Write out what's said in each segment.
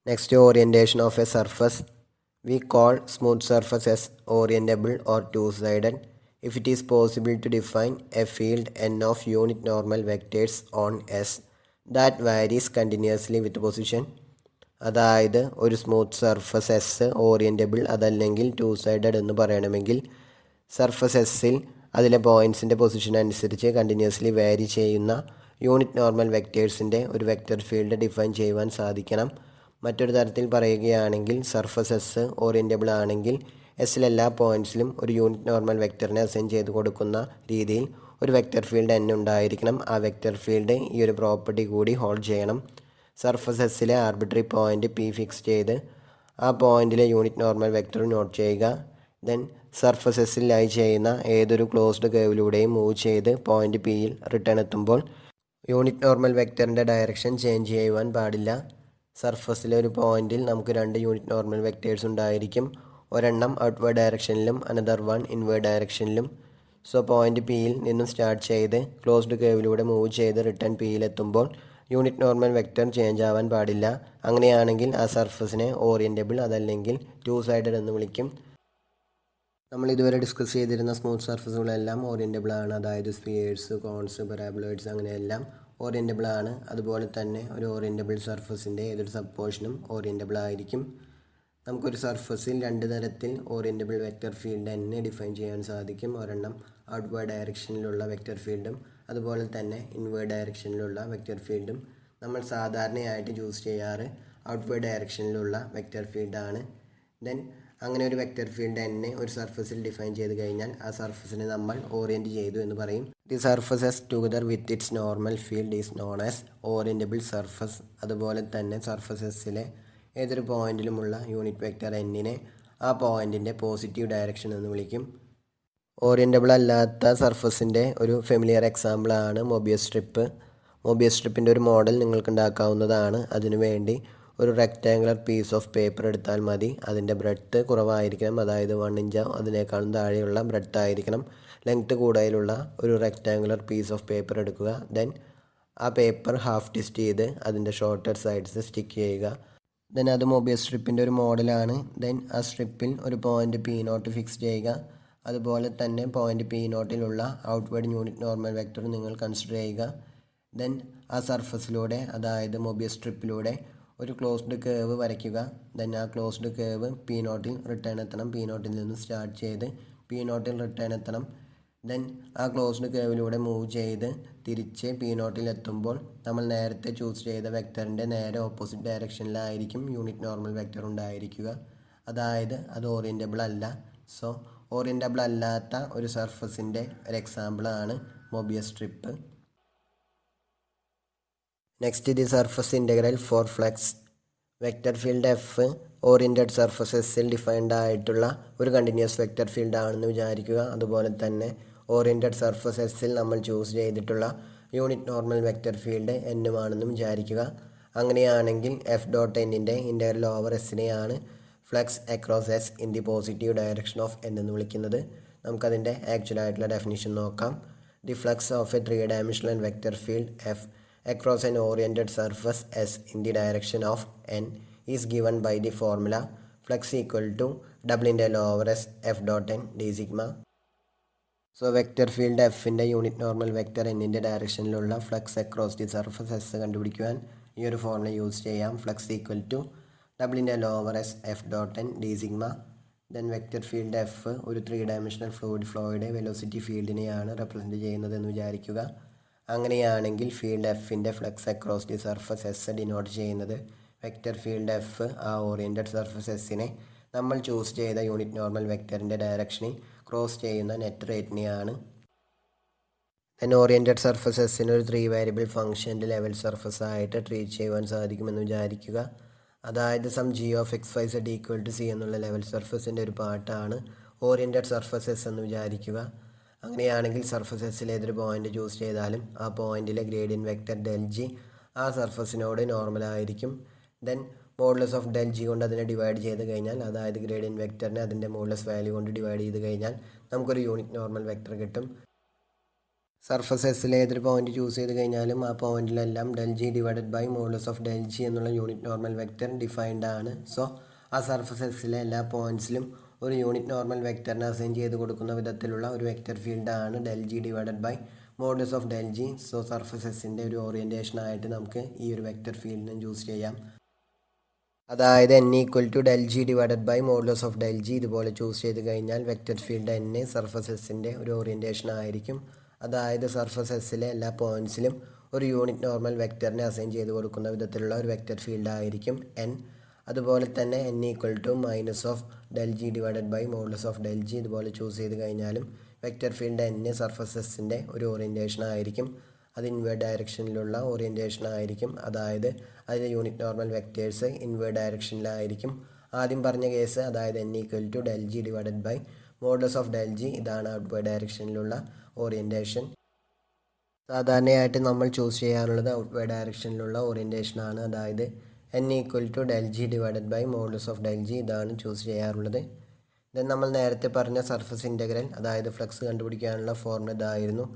Next, orientation of a surface. We call smooth surface as orientable or two-sided if it is possible to define a field n of unit normal vectors on S that varies continuously with position. അതായത് ഒരു smooth surface S ഓറിയൻറ്റബിൾ അതല്ലെങ്കിൽ to sided എന്ന് പറയണമെങ്കിൽ surface എസ്സിൽ അതിലെ പോയിൻറ്റ്സിൻ്റെ position അനുസരിച്ച് continuously വാരി ചെയ്യുന്ന unit normal വെക്റ്റേഴ്സിൻ്റെ ഒരു വെക്റ്റർ ഫീൽഡ് ഡിഫൈൻ ചെയ്യുവാൻ സാധിക്കണം. മറ്റൊരു തരത്തിൽ പറയുകയാണെങ്കിൽ സർഫസ് എസ് ഓറിയൻറ്റബിൾ ആണെങ്കിൽ എസ്സിലെല്ലാ പോയിൻറ്റ്സിലും ഒരു യൂണിറ്റ് നോർമൽ വെക്റ്ററിനെ അസൈൻ ചെയ്ത് കൊടുക്കുന്ന രീതിയിൽ ഒരു വെക്റ്റർ ഫീൽഡ് n ഉണ്ടായിരിക്കണം. ആ വെക്റ്റർ ഫീൽഡ് ഈ ഒരു പ്രോപ്പർട്ടി കൂടി ഹോൾഡ് ചെയ്യണം. സർഫസ് എസ്സിലെ ആർബിട്രറി പോയിൻ്റ് പി ഫിക്സ് ചെയ്ത് ആ പോയിൻറ്റിലെ യൂണിറ്റ് നോർമൽ വെക്റ്റർ നോട്ട് ചെയ്യുക. ദെൻ സർഫസ് എസ്സിൽ ലൈ ചെയ്യുന്ന ഏതൊരു ക്ലോസ്ഡ് കേവിലൂടെയും മൂവ് ചെയ്ത് പോയിൻ്റ് പിയിൽ റിട്ടേൺ എത്തുമ്പോൾ യൂണിറ്റ് നോർമൽ വെക്റ്ററിൻ്റെ ഡയറക്ഷൻ ചേഞ്ച് ചെയ്യുവാൻ പാടില്ല. സർഫസിലെ ഒരു പോയിൻറ്റിൽ നമുക്ക് രണ്ട് യൂണിറ്റ് നോർമൽ വെക്റ്റേഴ്സ് ഉണ്ടായിരിക്കും. ഒരെണ്ണം ഔട്ട്വേർഡ് ഡയറക്ഷനിലും അനദർ വൺ ഇൻവേർഡ് ഡയറക്ഷനിലും. സോ പോയിൻ്റ് പിയിൽ നിന്നും സ്റ്റാർട്ട് ചെയ്ത് ക്ലോസ്ഡ് കേവിലൂടെ മൂവ് ചെയ്ത് റിട്ടേൺ പിയിലെത്തുമ്പോൾ യൂണിറ്റ് നോർമൽ വെക്റ്റർ ചേഞ്ച് ആവാൻ പാടില്ല. അങ്ങനെയാണെങ്കിൽ ആ സർഫസിനെ ഓറിയൻറ്റബിൾ അതല്ലെങ്കിൽ ടു സൈഡഡ് എന്ന് വിളിക്കും. നമ്മൾ ഇതുവരെ ഡിസ്കസ് ചെയ്തിരുന്ന സ്മൂത്ത് സർഫസുകളെല്ലാം ഓറിയൻറ്റബിൾ ആണ്. അതായത് സ്ഫിയേഴ്സ്, കോൺസ്, പരാബോളോയിഡ്സ് അങ്ങനെയെല്ലാം ഓറിയൻറ്റബിൾ ആണ്. അതുപോലെ തന്നെ ഒരു ഓറിയൻറ്റബിൾ സർഫസിൻ്റെ ഏതൊരു സബ് പോർഷനും ഓറിയൻറ്റബിൾ ആയിരിക്കും. നമുക്കൊരു സർഫസിൽ രണ്ട് തരത്തിൽ ഓറിയൻറ്റബിൾ വെക്റ്റർ ഫീൽഡ് തന്നെ ഡിഫൈൻ ചെയ്യാൻ സാധിക്കും. ഒരെണ്ണം ഔട്ട്വേർഡ് ഡയറക്ഷനിലുള്ള വെക്റ്റർ ഫീൽഡും അതുപോലെ തന്നെ ഇൻവേർഡ് ഡയറക്ഷനിലുള്ള വെക്റ്റർ ഫീൽഡും. നമ്മൾ സാധാരണയായിട്ട് ചൂസ് ചെയ്യാറ് ഔട്ട്വേർഡ് ഡയറക്ഷനിലുള്ള വെക്റ്റർ ഫീൽഡാണ്. ദെൻ അങ്ങനെ ഒരു വെക്റ്റർ ഫീൽഡ് തന്നെ ഒരു സർഫസിൽ ഡിഫൈൻ ചെയ്ത് കഴിഞ്ഞാൽ ആ സർഫസിനെ നമ്മൾ ഓറിയൻറ്റ് ചെയ്തു എന്ന് പറയും. The surfaces together with its normal field is known as orientable surface. അതുപോലെ തന്നെ സർഫസസിലെ ഏതൊരു പോയിൻറ്റിലുമുള്ള യൂണിറ്റ് വെക്റ്റർ എന്നിനെ ആ പോയിൻറ്റിൻ്റെ പോസിറ്റീവ് ഡയറക്ഷൻ എന്ന് വിളിക്കും. ഓറിയൻറ്റബിൾ അല്ലാത്ത സർഫസിൻ്റെ ഒരു ഫെമിലിയർ എക്സാമ്പിളാണ് മോബിയസ് സ്ട്രിപ്പ്. മോബിയസ് സ്ട്രിപ്പിൻ്റെ ഒരു മോഡൽ നിങ്ങൾക്ക് ഉണ്ടാക്കാവുന്നതാണ്. അതിനുവേണ്ടി ഒരു റെക്റ്റാങ്കുലർ പീസ് ഓഫ് പേപ്പർ എടുത്താൽ മതി. അതിൻ്റെ ബ്രെഡ്ത്ത് കുറവായിരിക്കണം, അതായത് 1 ഇഞ്ചോ അതിനേക്കാളും താഴെയുള്ള ബ്രെഡ്ത്ത് ആയിരിക്കണം. ലെങ്ത്ത് കൂടുതലുള്ള ഒരു റെക്റ്റാങ്കുലർ പീസ് ഓഫ് പേപ്പർ എടുക്കുക. ദെൻ ആ പേപ്പർ ഹാഫ് ട്വിസ്റ്റ് ചെയ്ത് അതിൻ്റെ ഷോർട്ടർ സൈഡ്സ് സ്റ്റിക്ക് ചെയ്യുക. ദെൻ അത് മോബിയസ് സ്ട്രിപ്പിൻ്റെ ഒരു മോഡലാണ്. ദെൻ ആ സ്ട്രിപ്പിൽ ഒരു പോയിൻ്റ് പി നോട്ട് ഫിക്സ് ചെയ്യുക. അതുപോലെ തന്നെ പോയിൻ്റ് പി നോട്ടിലുള്ള ഔട്ട്വേർഡ് യൂണിറ്റ് നോർമൽ വെക്റ്റർ നിങ്ങൾ കൺസിഡർ ചെയ്യുക. ദെൻ ആ സർഫസിലൂടെ, അതായത് മോബിയസ് സ്ട്രിപ്പിലൂടെ ഒരു ക്ലോസ്ഡ് കേവ് വരയ്ക്കുക. ദെൻ ആ ക്ലോസ്ഡ് കേവ് പി നോട്ടിൽ റിട്ടേൺ എത്തണം. പി നോട്ടിൽ നിന്ന് സ്റ്റാർട്ട് ചെയ്ത് പി നോട്ടിൽ റിട്ടേൺ എത്തണം. ദെൻ ആ ക്ലോസ്ഡ് കേവിലൂടെ മൂവ് ചെയ്ത് തിരിച്ച് പി നോട്ടിൽ എത്തുമ്പോൾ നമ്മൾ നേരത്തെ ചൂസ് ചെയ്ത വെക്റ്ററിൻ്റെ നേരെ ഓപ്പോസിറ്റ് ഡയറക്ഷനിലായിരിക്കും യൂണിറ്റ് നോർമൽ വെക്റ്റർ ഉണ്ടായിരിക്കുക. അതായത് അത് ഓറിയൻറ്റബിൾ അല്ല. സോ ഓറിയൻറ്റബിൾ അല്ലാത്ത ഒരു സർഫസിൻ്റെ ഒരു എക്സാമ്പിളാണ് Mobius strip. Next the surface integral for flux. Vector field F oriented സർഫസസിൽ ഡിഫൈൻഡ് ആയിട്ടുള്ള ഒരു കണ്ടിന്യൂസ് വെക്റ്റർ ഫീൽഡ് ആണെന്ന് വിചാരിക്കുക. അതുപോലെ തന്നെ ഓറിയൻറ്റഡ് സർഫസസിൽ നമ്മൾ ചൂസ് ചെയ്തിട്ടുള്ള യൂണിറ്റ് നോർമൽ വെക്റ്റർ ഫീൽഡ് എന്നുമാണെന്ന് വിചാരിക്കുക. അങ്ങനെയാണെങ്കിൽ എഫ് ഡോട്ട് എന്നിൻ്റെ ഇൻ്റഗ്രൽ ഓവർ എസ്സിനെയാണ് flux across S in the positive direction of N എന്ന് വിളിക്കുന്നത്. നമുക്കതിൻ്റെ ആക്ച്വലായിട്ടുള്ള ഡെഫിനിഷൻ നോക്കാം. The flux of a 3 dimensional vector field F across an oriented surface S in the direction of n is given by the formula flux equal to double integral over S f dot n d sigma. So vector field എഫിൻ്റെ unit normal vector എന്നിൻ്റെ ഡയറക്ഷനിലുള്ള flux across the surface S കണ്ടുപിടിക്കുവാൻ ഈ ഒരു formula use ചെയ്യാം. Flux equal to double integral over S F dot N D sigma. Then vector field F ഒരു 3 dimensional fluid ഫ്ലോയുടെ velocity ഫീൽഡിനെയാണ് റെപ്രസെൻറ്റ് ചെയ്യുന്നതെന്ന് വിചാരിക്കുക. അങ്ങനെയാണെങ്കിൽ ഫീൽഡ് എഫിൻ്റെ flux across the surface S denote ചെയ്യുന്നത് വെക്റ്റർ ഫീൽഡ് എഫ് ആ ഓറിയൻറ്റഡ് സർഫസ് എസ്സിനെ നമ്മൾ ചൂസ് ചെയ്ത യൂണിറ്റ് നോർമൽ വെക്റ്ററിൻ്റെ ഡയറക്ഷനിൽ ക്രോസ് ചെയ്യുന്ന നെറ്റ് റേറ്റിനെയാണ്. ദെൻ ഓറിയൻറ്റഡ് സർഫസ് എസ്സിന് ഒരു 3 വേരിയബിൾ ഫംഗ്ഷൻ്റെ ലെവൽ സർഫസ് ആയിട്ട് ട്രീറ്റ് ചെയ്യുവാൻ സാധിക്കുമെന്ന് വിചാരിക്കുക. അതായത് some G of X Y Z equal to C എന്നുള്ള ലെവൽ സർഫസിൻ്റെ ഒരു പാർട്ടാണ് ഓറിയൻറ്റഡ് സർഫസ് എസ് എന്ന് വിചാരിക്കുക. അങ്ങനെയാണെങ്കിൽ സർഫസ് എസ്സിൽ ഏതൊരു പോയിൻ്റ് ചൂസ് ചെയ്താലും ആ പോയിൻറ്റിലെ ഗ്രേഡിയൻ വെക്റ്റർ ഡെൽ ജി ആ സർഫസിനോട് നോർമലായിരിക്കും. Then modulus of del G കൊണ്ട് അതിനെ ഡിവൈഡ് ചെയ്ത് കഴിഞ്ഞാൽ, അതായത് ഗ്രേഡിയൻ വെക്റ്ററിനെ അതിൻ്റെ മോഡുലസ് വാല്യൂ കൊണ്ട് ഡിവൈഡ് ചെയ്ത് കഴിഞ്ഞാൽ നമുക്കൊരു യൂണിറ്റ് നോർമൽ വെക്റ്റർ കിട്ടും. സർഫസ് എസ്സിലെ ഏതൊരു പോയിന്റ് ചൂസ് ചെയ്ത് കഴിഞ്ഞാലും ആ പോയിന്റിലെല്ലാം del g divided by modulus of del g എന്നുള്ള യൂണിറ്റ് നോർമൽ വെക്റ്റർ ഡിഫൈൻഡ് ആണ്. സോ ആ സർഫസ് എസ്സിലെ എല്ലാ പോയിന്റ്സിലും ഒരു യൂണിറ്റ് നോർമൽ വെക്റ്ററിനെ അസൈൻ ചെയ്ത് കൊടുക്കുന്ന വിധത്തിലുള്ള ഒരു വെക്റ്റർ ഫീൽഡാണ് del g divided by modulus of del g. So surface എസ്സിൻ്റെ ഒരു ഓറിയൻറ്റേഷനായിട്ട് നമുക്ക് ഈ ഒരു വെക്റ്റർ ഫീൽഡിനെ ചൂസ് ചെയ്യാം. അതായത് n equal to del g divided by modulus of del g ഇതുപോലെ ചൂസ് ചെയ്ത് കഴിഞ്ഞാൽ വെക്റ്റർ ഫീൽഡ് n സർഫസ് എസ്സിൻ്റെ ഒരു ഓറിയൻറ്റേഷൻ ആയിരിക്കും. അതായത് സർഫസ് എസ്സിലെ എല്ലാ പോയിന്റ്സിലും ഒരു യൂണിറ്റ് നോർമൽ വെക്റ്ററിനെ അസൈൻ ചെയ്ത് കൊടുക്കുന്ന വിധത്തിലുള്ള ഒരു വെക്റ്റർ ഫീൽഡ് ആയിരിക്കും n. അതുപോലെ തന്നെ n equal to minus of del g divided by modulus of del g ഇതുപോലെ ചൂസ് ചെയ്ത് കഴിഞ്ഞാലും വെക്റ്റർ ഫീൽഡ് n സർഫസ് എസ്സിൻ്റെ ഒരു ഓറിയൻറ്റേഷൻ ആയിരിക്കും. അത് ഇൻവേർഡ് ഡയറക്ഷനിലുള്ള ഓറിയൻറ്റേഷൻ ആയിരിക്കും. അതായത് അതിലെ യൂണിറ്റ് നോർമൽ വെക്റ്റേഴ്സ് ഇൻവേർഡ് ഡയറക്ഷനിലായിരിക്കും. ആദ്യം പറഞ്ഞ കേസ് അതായത് n equal to del g divided by modulus of del g ഇതാണ് ഔട്ട്വേർഡ് ഡയറക്ഷനിലുള്ള ഓറിയൻറ്റേഷൻ. സാധാരണയായിട്ട് നമ്മൾ ചൂസ് ചെയ്യാറുള്ളത് ഔട്ട്വേർഡ് ഡയറക്ഷനിലുള്ള ഓറിയൻറ്റേഷനാണ്. അതായത് n equal to del g divided by modulus of del g ഇതാണ് ചൂസ് ചെയ്യാറുള്ളത്. ദെൻ നമ്മൾ നേരത്തെ പറഞ്ഞ സർഫസ് ഇൻ്റഗ്രൽ അതായത് ഫ്ലക്സ് കണ്ടുപിടിക്കാനുള്ള ഫോർമുല ഇതായിരുന്നു.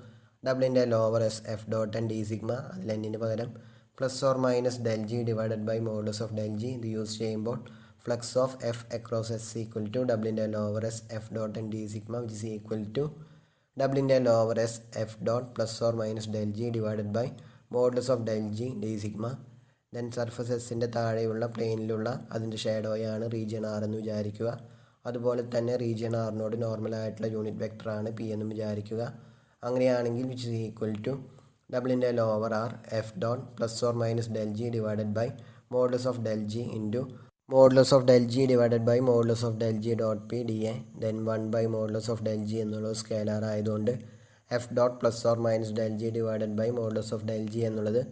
ഡബ്ലിൻ്റെ lower S F dot N D sigma അതിൽ എന്നിന് പകരം plus or minus del g divided by modulus of del g ഇത് യൂസ് ചെയ്യുമ്പോൾ flux of F across S equal to ഡബ്ലിൻ്റെ lower S F dot N D sigma which is equal to ഡബ്ലിൻ്റെ lower S F dot plus or minus del g divided by modulus of del g D sigma. Then surface എസ്സിൻ്റെ താഴെയുള്ള പ്ലെയിനിലുള്ള അതിൻ്റെ ഷാഡോയാണ് region R എന്ന് വിചാരിക്കുക. അതുപോലെ തന്നെ region ആറിനോട് നോർമലായിട്ടുള്ള യൂണിറ്റ് വെക്ടറാണ് പി എന്നും വിചാരിക്കുക. അങ്ങനെയാണെങ്കിൽ വിച്ച് ഇസ് ഈക്വൽ ടു ഡബ്ലിൻ്റെ lower R F dot plus or minus del g divided by modulus of del g into modulus of del g divided by modulus of del g dot P D A. ദെൻ 1 by modulus of del g എന്നുള്ളത് scalar ആയതുകൊണ്ട് F dot plus or minus del g divided by modulus of del g എന്നുള്ളത്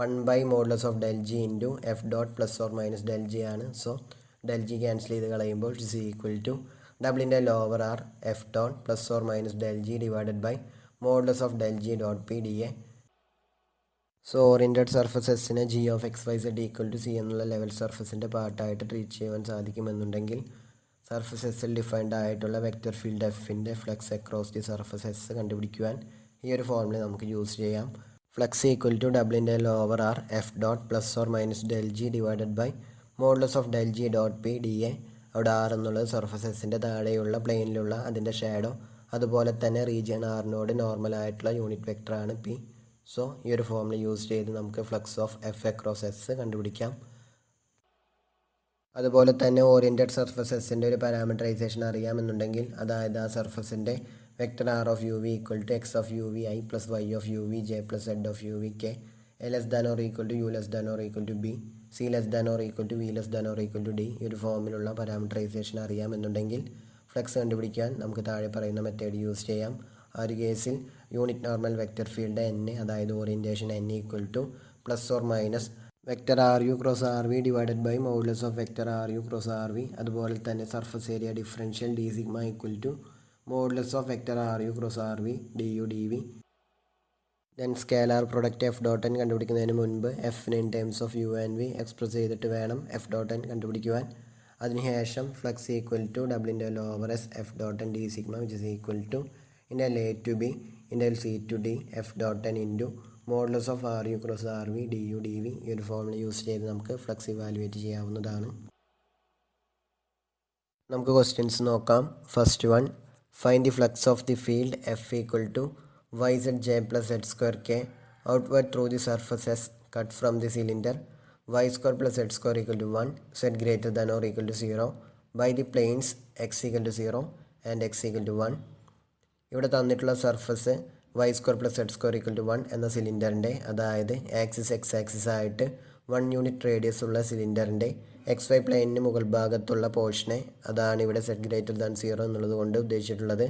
1 by modulus of del g into F dot plus or minus del g ആണ്. So del g cancel ചെയ്ത് കളയുമ്പോൾ it is equal to ഡബ്ലിൻ്റെ lower R F dot plus or minus del g divided by modulus of del g dot P D A. So oriented surface എസ്സിനെ G of X Y Z equal to C എന്നുള്ള level സർഫസിൻ്റെ പാർട്ടായിട്ട് treat ചെയ്യുവാൻ സാധിക്കുമെന്നുണ്ടെങ്കിൽ surface എസ്സിൽ defined ആയിട്ടുള്ള vector field എഫിൻ്റെ flux across the surface S കണ്ടുപിടിക്കുവാൻ ഈ ഒരു ഫോർമുല നമുക്ക് യൂസ് ചെയ്യാം. ഫ്ലക്സ് ഈക്വൽ ടു ഡബ്ലിൻ്റെ lower R F dot plus or minus del g divided by modulus of del g dot P D A. അവിടെ R എന്നുള്ളത് surface എസ്സിൻ്റെ താഴെയുള്ള പ്ലെയിനിലുള്ള അതിൻ്റെ ഷാഡോ. അതുപോലെ തന്നെ റീജിയൻ ആറിനോട് നോർമലായിട്ടുള്ള യൂണിറ്റ് വെക്ടറാണ് പി. സോ ഈ ഒരു ഫോർമുല യൂസ് ചെയ്ത് നമുക്ക് flux of F across S കണ്ടുപിടിക്കാം. അതുപോലെ തന്നെ ഓറിയൻറ്റഡ് സർഫസ് എസ്സിൻ്റെ ഒരു പാരാമീറ്ററൈസേഷൻ അറിയാമെന്നുണ്ടെങ്കിൽ അതായത് ആ സർഫസിൻ്റെ vector R of U V equal to X of U V I plus Y of U V J plus Z of U V K A less than or equal to U less than or equal to B C less than or equal to V less than or equal to D. ഈ ഒരു ഫോമിലുള്ള parameterisation അറിയാമെന്നുണ്ടെങ്കിൽ flux കണ്ടുപിടിക്കാൻ നമുക്ക് താഴെ പറയുന്ന method use ചെയ്യാം. ആ ഒരു കേസിൽ unit normal vector field n അതായത് orientation n equal to plus or minus vector are you cross R V divided by modulus of vector are you cross R V. അതുപോലെ തന്നെ surface area differential D sigma equal to modulus of vector are you cross R V D U D V. Then scalar product F dot N കണ്ടുപിടിക്കുന്നതിന് മുൻപ് എഫിന് in terms of U and V express ചെയ്തിട്ട് വേണം F dot N കണ്ടുപിടിക്കുവാൻ. അതിനുശേഷം flux equal to ഡബ്ലിൻ്റെ lower S F dot N D sigma which is equal to integral A to B integral C to D F dot N into modulus of are you cross R V D U D V. ഈ ഒരു formula use ചെയ്ത് നമുക്ക് flux evaluate ചെയ്യാവുന്നതാണ്. നമുക്ക് questions നോക്കാം. First one, find the flux of the field F equal to Y Z J plus Z square K outward through the surface S cut from the cylinder y square plus z square equal to 1 z greater than or equal to 0 by the planes x equal to 0 and x equal to 1. ഇവിടെ തന്നിട്ടുള്ള surface Y square plus Z square equal to 1 എന്ന സിലിണ്ടറിൻ്റെ അതായത് axis X axis ആയിട്ട് 1 unit radius ഉള്ള സിലിണ്ടറിൻ്റെ X Y പ്ലെയിനിന് മുകൾ ഭാഗത്തുള്ള പോർഷനെ അതാണ് ഇവിടെ സെഡ് ഗ്രേറ്റർ ദാൻ 0 എന്നുള്ളത് കൊണ്ട് ഉദ്ദേശിച്ചിട്ടുള്ളത്.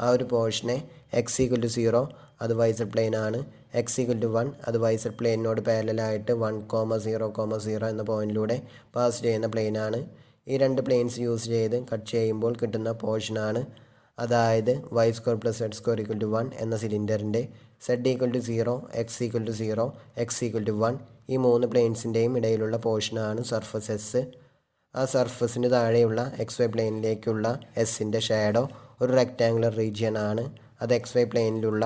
ആ ഒരു പോർഷനെ എക്സ് ഈക്വൽ ടു 0 അത് വൈ സെഡ് പ്ലെയിൻ ആണ്, എക്സ് ഈക്വൽ ടു 1 അത് വൈ സെഡ് പ്ലെയിനോട് പാരലായിട്ട് 1,0,0 എന്ന പോയിന്റിലൂടെ പാസ് ചെയ്യുന്ന പ്ലെയിൻ ആണ്. ഈ രണ്ട് പ്ലെയിൻസ് യൂസ് ചെയ്ത് കട്ട് ചെയ്യുമ്പോൾ കിട്ടുന്ന പോർഷനാണ് അതായത് Y square plus Z square equal to 1 എന്ന സിലിണ്ടറിൻ്റെ Z equal to 0 X equal to 0 X equal to 1 ഈ മൂന്ന് പ്ലെയിൻസിൻ്റെയും ഇടയിലുള്ള പോർഷനാണ് സർഫസ് എസ്. ആ സർഫസിന് താഴെയുള്ള എക്സ് വൈ പ്ലെയിനിലേക്കുള്ള എസിൻ്റെ ഷാഡോ ഒരു റെക്റ്റാങ്കുലർ റീജിയൻ ആണ്. അത് എക്സ് വൈ പ്ലെയിനിലുള്ള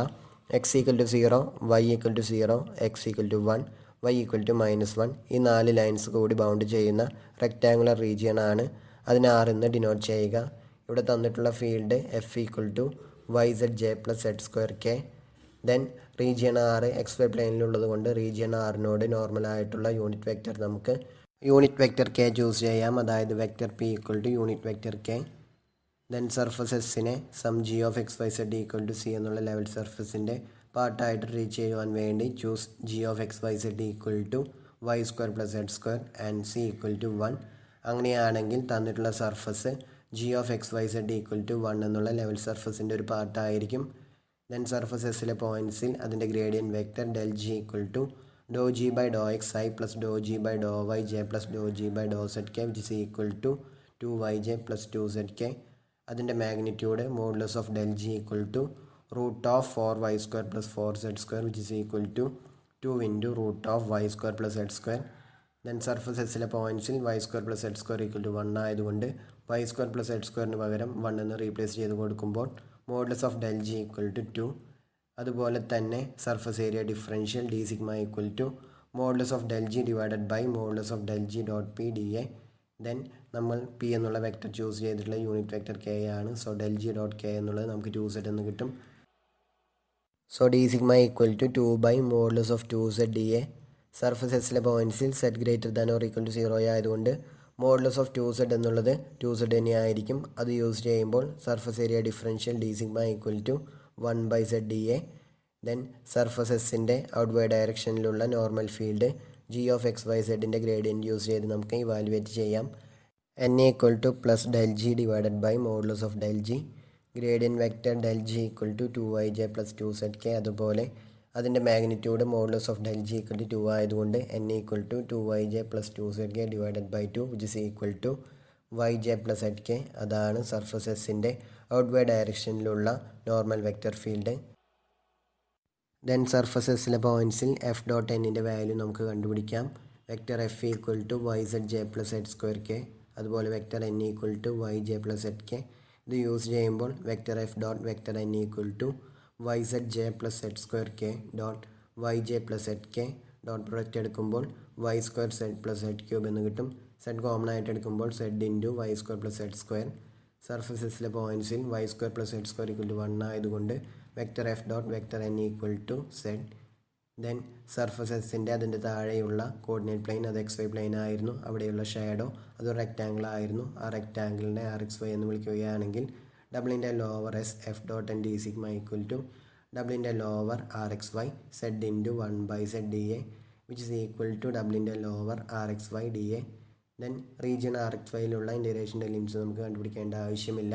X equal to 0, Y equal to 0, X equal to 1, Y equal to -1. ഈ 4 ലൈൻസ് കൂടി ബൗണ്ട് ചെയ്യുന്ന റെക്റ്റാങ്കുലർ റീജിയൻ ആണ്. അതിനെ ആർ എന്ന് ഡിനോട്ട് ചെയ്യുക. ഇവിടെ തന്നിട്ടുള്ള field F equal to Y Z J plus Z square K. Then region R X Y പ്ലെയിനിലുള്ളത് കൊണ്ട് റീജിയൻ ആറിനോട് നോർമലായിട്ടുള്ള യൂണിറ്റ് വെക്റ്റർ നമുക്ക് യൂണിറ്റ് വെക്റ്റർ കെ ചൂസ് ചെയ്യാം. അതായത് vector P equal to unit vector K. Then surface എസ്സിനെ some G of X Y Z equal to C എന്നുള്ള level സർഫസിൻ്റെ പാർട്ടായിട്ട് റീച്ച് ചെയ്യുവാൻ വേണ്ടി choose G of X Y Z equal to Y square plus Z square and C equal to 1. അങ്ങനെയാണെങ്കിൽ തന്നിട്ടുള്ള surface G of X Y Z equal to 1 എന്നുള്ള level സർഫസിൻ്റെ ഒരു പാർട്ടായിരിക്കും. ദെൻ സർഫസ് എസ്സിലെ പോയിൻറ്റ്സിൽ അതിൻ്റെ gradient vector del G equal to do G by do X I plus do G by do Y J plus do G by do Z K which is equal to 2y J plus 2z K. അതിൻ്റെ magnitude modulus of del G equal to root of 4y square plus 4z square which is equal to 2 into root of y square plus z square. Then surface എസ്സിലെ പോയിൻറ്റ്സിൽ y square plus z square equal to 1 ആയതുകൊണ്ട് y square plus z സ്ക്വയറിന് പകരം 1 എന്ന് replace ചെയ്ത് കൊടുക്കുമ്പോൾ modulus of del G equal to 2. അതുപോലെ തന്നെ surface area differential D sigma equal to modulus of del G divided by modulus of del G dot P D A. Then നമ്മൾ P എന്നുള്ള vector choose ചെയ്തിട്ടുള്ള unit vector K ആണ്. So del G dot K എന്നുള്ളത് നമുക്ക് 2z എന്ന് കിട്ടും. So D sigma equal to 2 by modulus of 2z D A. Surface എസ്സിലെ പോയിൻറ്റ്സിൽ set greater than or equal to 0 ആയതുകൊണ്ട് മോഡുലസ് ഓഫ് 2z എന്നുള്ളത് 2z തന്നെയായിരിക്കും. അത് യൂസ് ചെയ്യുമ്പോൾ surface area differential D sigma equal to 1 by Z D A. Then surface എസ്സിൻ്റെ outward ഡയറക്ഷനിലുള്ള normal field G of X Y സെഡിൻ്റെ gradient use ചെയ്ത് നമുക്ക് ഇവാലുവേറ്റ് ചെയ്യാം. N equal to plus del G divided by modulus of del G. Gradient vector del G equal to 2y J plus 2z K. അതുപോലെ അതിൻ്റെ magnitude modulus of del G equal to 2 ആയതുകൊണ്ട് N equal to 2y J plus 2z K divided by 2 which is equal to Y J plus Z K. അതാണ് surface എസ്സിൻ്റെ outward ഡയറക്ഷനിലുള്ള normal vector field. Then surface എസ്സിലെ പോയിൻറ്റ്സിൽ F dot എന്നിൻ്റെ value നമുക്ക് കണ്ടുപിടിക്കാം. Vector F equal to Y Z J plus Z square K. അതുപോലെ vector N equal to Y J plus Z K. ഇത് യൂസ് ചെയ്യുമ്പോൾ vector F dot vector N equal to Y Z J plus Z square K dot Y J plus Z K. Dot product എടുക്കുമ്പോൾ Y square Z plus Z cube എന്ന് കിട്ടും. Z common ആയിട്ട് എടുക്കുമ്പോൾ Z into Y square plus Z square. Surface എസ്സിലെ പോയിൻറ്റ്സിൽ Y square plus Z square equal to 1 ആയതുകൊണ്ട് vector F dot vector N equal to Z. Then surface എസ്സിൻ്റെ അതിൻ്റെ താഴെയുള്ള കോർഡിനേറ്റ് പ്ലെയിൻ അത് എക്സ് വൈ പ്ലെയിൻ ആയിരുന്നു. അവിടെയുള്ള ഷാഡോ അതൊരു റെക്റ്റാങ്കിൾ ആയിരുന്നു. ആ റെക്റ്റാങ്കിളിനെ ആർ എക്സ് വൈ എന്ന് വിളിക്കുകയാണെങ്കിൽ ഡബിളിൻ്റെ lower S F dot N D sigma equal to ഡബിളിൻ്റെ lower R X Y Z into 1 by Z D A which is equal to ഡബിളിൻ്റെ lower R X Y D A. Then region R X വൈയിലുള്ള ഇൻ്റഗ്രേഷൻ്റെ limits നമുക്ക് കണ്ടുപിടിക്കേണ്ട ആവശ്യമില്ല.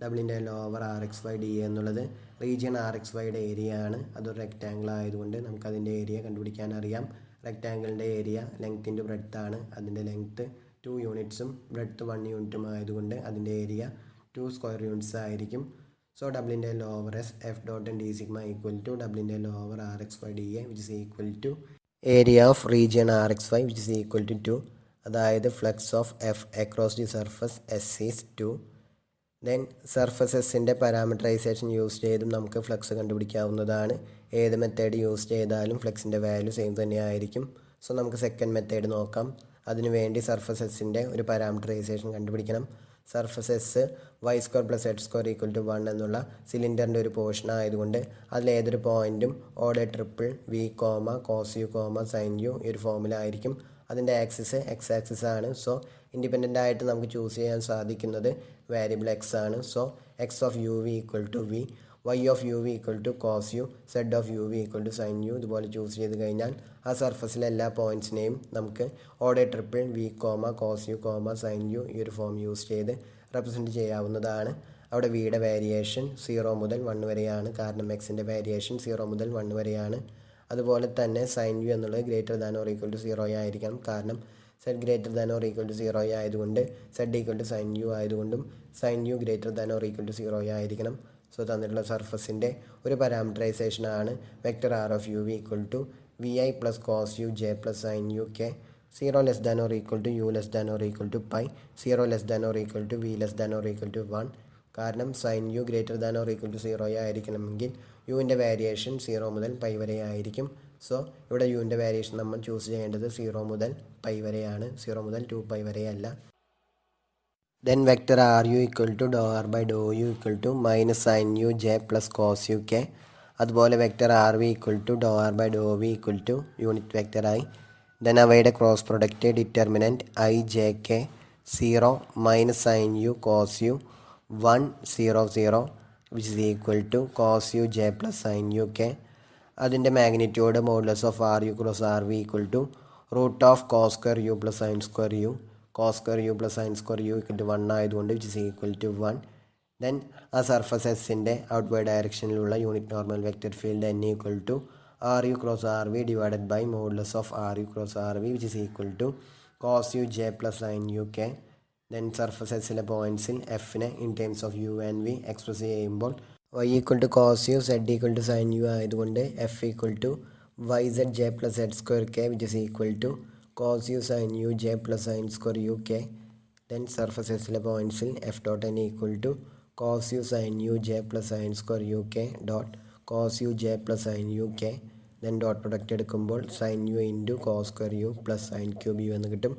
ഡബിളിൻ്റെ lower R X Y D A എന്നുള്ളത് region R X വൈയുടെ area ആണ്. അതൊരു റെക്റ്റാങ്കിൾ ആയതുകൊണ്ട് നമുക്കതിൻ്റെ ഏരിയ കണ്ടുപിടിക്കാൻ അറിയാം. റെക്റ്റാങ്കിളിൻ്റെ ഏരിയ ലെങ്ത് ഇൻറ്റു ബ്രെഡ്ത്ത് ആണ്. അതിൻ്റെ ലെങ്ത്ത് 2 യൂണിറ്റ്സും ബ്രെഡ്ത്ത് 1 യൂണിറ്റും ആയതുകൊണ്ട് അതിൻ്റെ ഏരിയ 2 സ്ക്വയർ യൂണിറ്റ്സ് ആയിരിക്കും. സോ ഡബിളിൻ്റെ lower S F dot N D sigma equal to ഡബിളിൻ്റെ lower R X Y D A which is equal to area of region R X Y which is equal to 2. അതായത് flux of F across the surface S is 2. Then surface എസ്സിൻ്റെ parameterisation use ചെയ്തും നമുക്ക് flux കണ്ടുപിടിക്കാവുന്നതാണ്. ഏത് method use ചെയ്താലും ഫ്ലക്സിൻ്റെ value same തന്നെയായിരിക്കും. So നമുക്ക് സെക്കൻഡ് മെത്തേഡ് നോക്കാം. അതിനുവേണ്ടി സർഫസ് എസ്സിൻ്റെ ഒരു പാരാമീറ്ററൈസേഷൻ കണ്ടുപിടിക്കണം. Surface S Y square plus Z square equal to 1 എന്നുള്ള സിലിണ്ടറിൻ്റെ ഒരു പോർഷൻ ആയതുകൊണ്ട് അതിലേതൊരു പോയിൻറ്റും order triple V comma cos U comma sine U ഈ ഒരു ഫോമിലായിരിക്കും. അതിൻ്റെ ആക്സിസ് എക്സ് ആക്സിസ് ആണ്. സോ ഇൻഡിപെൻഡൻ്റ് ആയിട്ട് നമുക്ക് ചൂസ് ചെയ്യാൻ സാധിക്കുന്നത് വേരിയബിൾ എക്സ് ആണ്. So X of U V equal to V, Y of U V equal to cos U, Z of U V equal to sine U. ഇതുപോലെ choose ചെയ്ത് കഴിഞ്ഞാൽ ആ സർഫസിലെ എല്ലാ പോയിൻറ്റ്സിനെയും നമുക്ക് order triple V comma cos U comma sine U ഈ ഒരു ഫോം യൂസ് ചെയ്ത് റെപ്രസെൻറ്റ് ചെയ്യാവുന്നതാണ്. അവിടെ വിയുടെ വേരിയേഷൻ 0 മുതൽ 1 വരെയാണ്. കാരണം എക്സിൻ്റെ വേരിയേഷൻ 0 മുതൽ 1 വരെയാണ്. അതുപോലെ തന്നെ സൈൻ യു എന്നുള്ളത് greater than or equal to 0 ആയിരിക്കണം. കാരണം Z greater than or equal to 0 ആയതുകൊണ്ട് Z equal to sine U ആയതുകൊണ്ടും sine U greater than or equal to 0 ആയിരിക്കണം. സോ തന്നിട്ടുള്ള സർഫസിൻ്റെ ഒരു പാരാമീറ്ററൈസേഷനാണ് vector R of U V equal to V I plus cos U J plus sine U K. 0 less than or equal to U less than or equal to pi, 0 less than or equal to V less than or equal to 1. കാരണം sine U greater than or equal to 0 ആയിരിക്കണമെങ്കിൽ യുവിൻ്റെ variation 0 മുതൽ pi വരെ ആയിരിക്കും. So ഇവിടെ യുവിൻ്റെ variation നമ്മൾ choose ചെയ്യേണ്ടത് 0 മുതൽ പൈ വരെയാണ്, 0 മുതൽ 2π വരെയല്ല. Then vector are you equal to doh R by doh U equal to minus sine U J plus cos U K. അതുപോലെ vector R V equal to doh R by doh V equal to unit വെക്റ്ററായി. Then അവയുടെ cross product determinant I J K 0 minus sine U cos U 1 0 0 which is equal to cos U J plus sine U K. അതിൻ്റെ magnitude modulus of are you cross R V equal to root of cos square U plus sine square U. Cos square U plus sine square U equal to 1 ആയതുകൊണ്ട് which is equal to 1. Then ആ surface എസിൻ്റെ outward ഡയറക്ഷനിലുള്ള unit normal vector field N equal to are you cross R V divided by modulus of are you cross R V which is equal to cos U J plus sine U K. Then surface എസിലെ പോയിൻറ്റ്സിൽ എഫിനെ in terms of U and V express ചെയ്യുമ്പോൾ y equal to cos U z equal to sine U ആയതുകൊണ്ട് F equal to Y Z J plus Z square K which is equal to cos U sine U J plus sine square U K. Then surface എസിലെ പോയിൻറ്റ്സിൽ F dot N equal to cos U sine U J plus sine square U K dot cos U J plus sine U K. Then dot product എടുക്കുമ്പോൾ sine U into cos square U plus sine cube U എന്ന് കിട്ടും.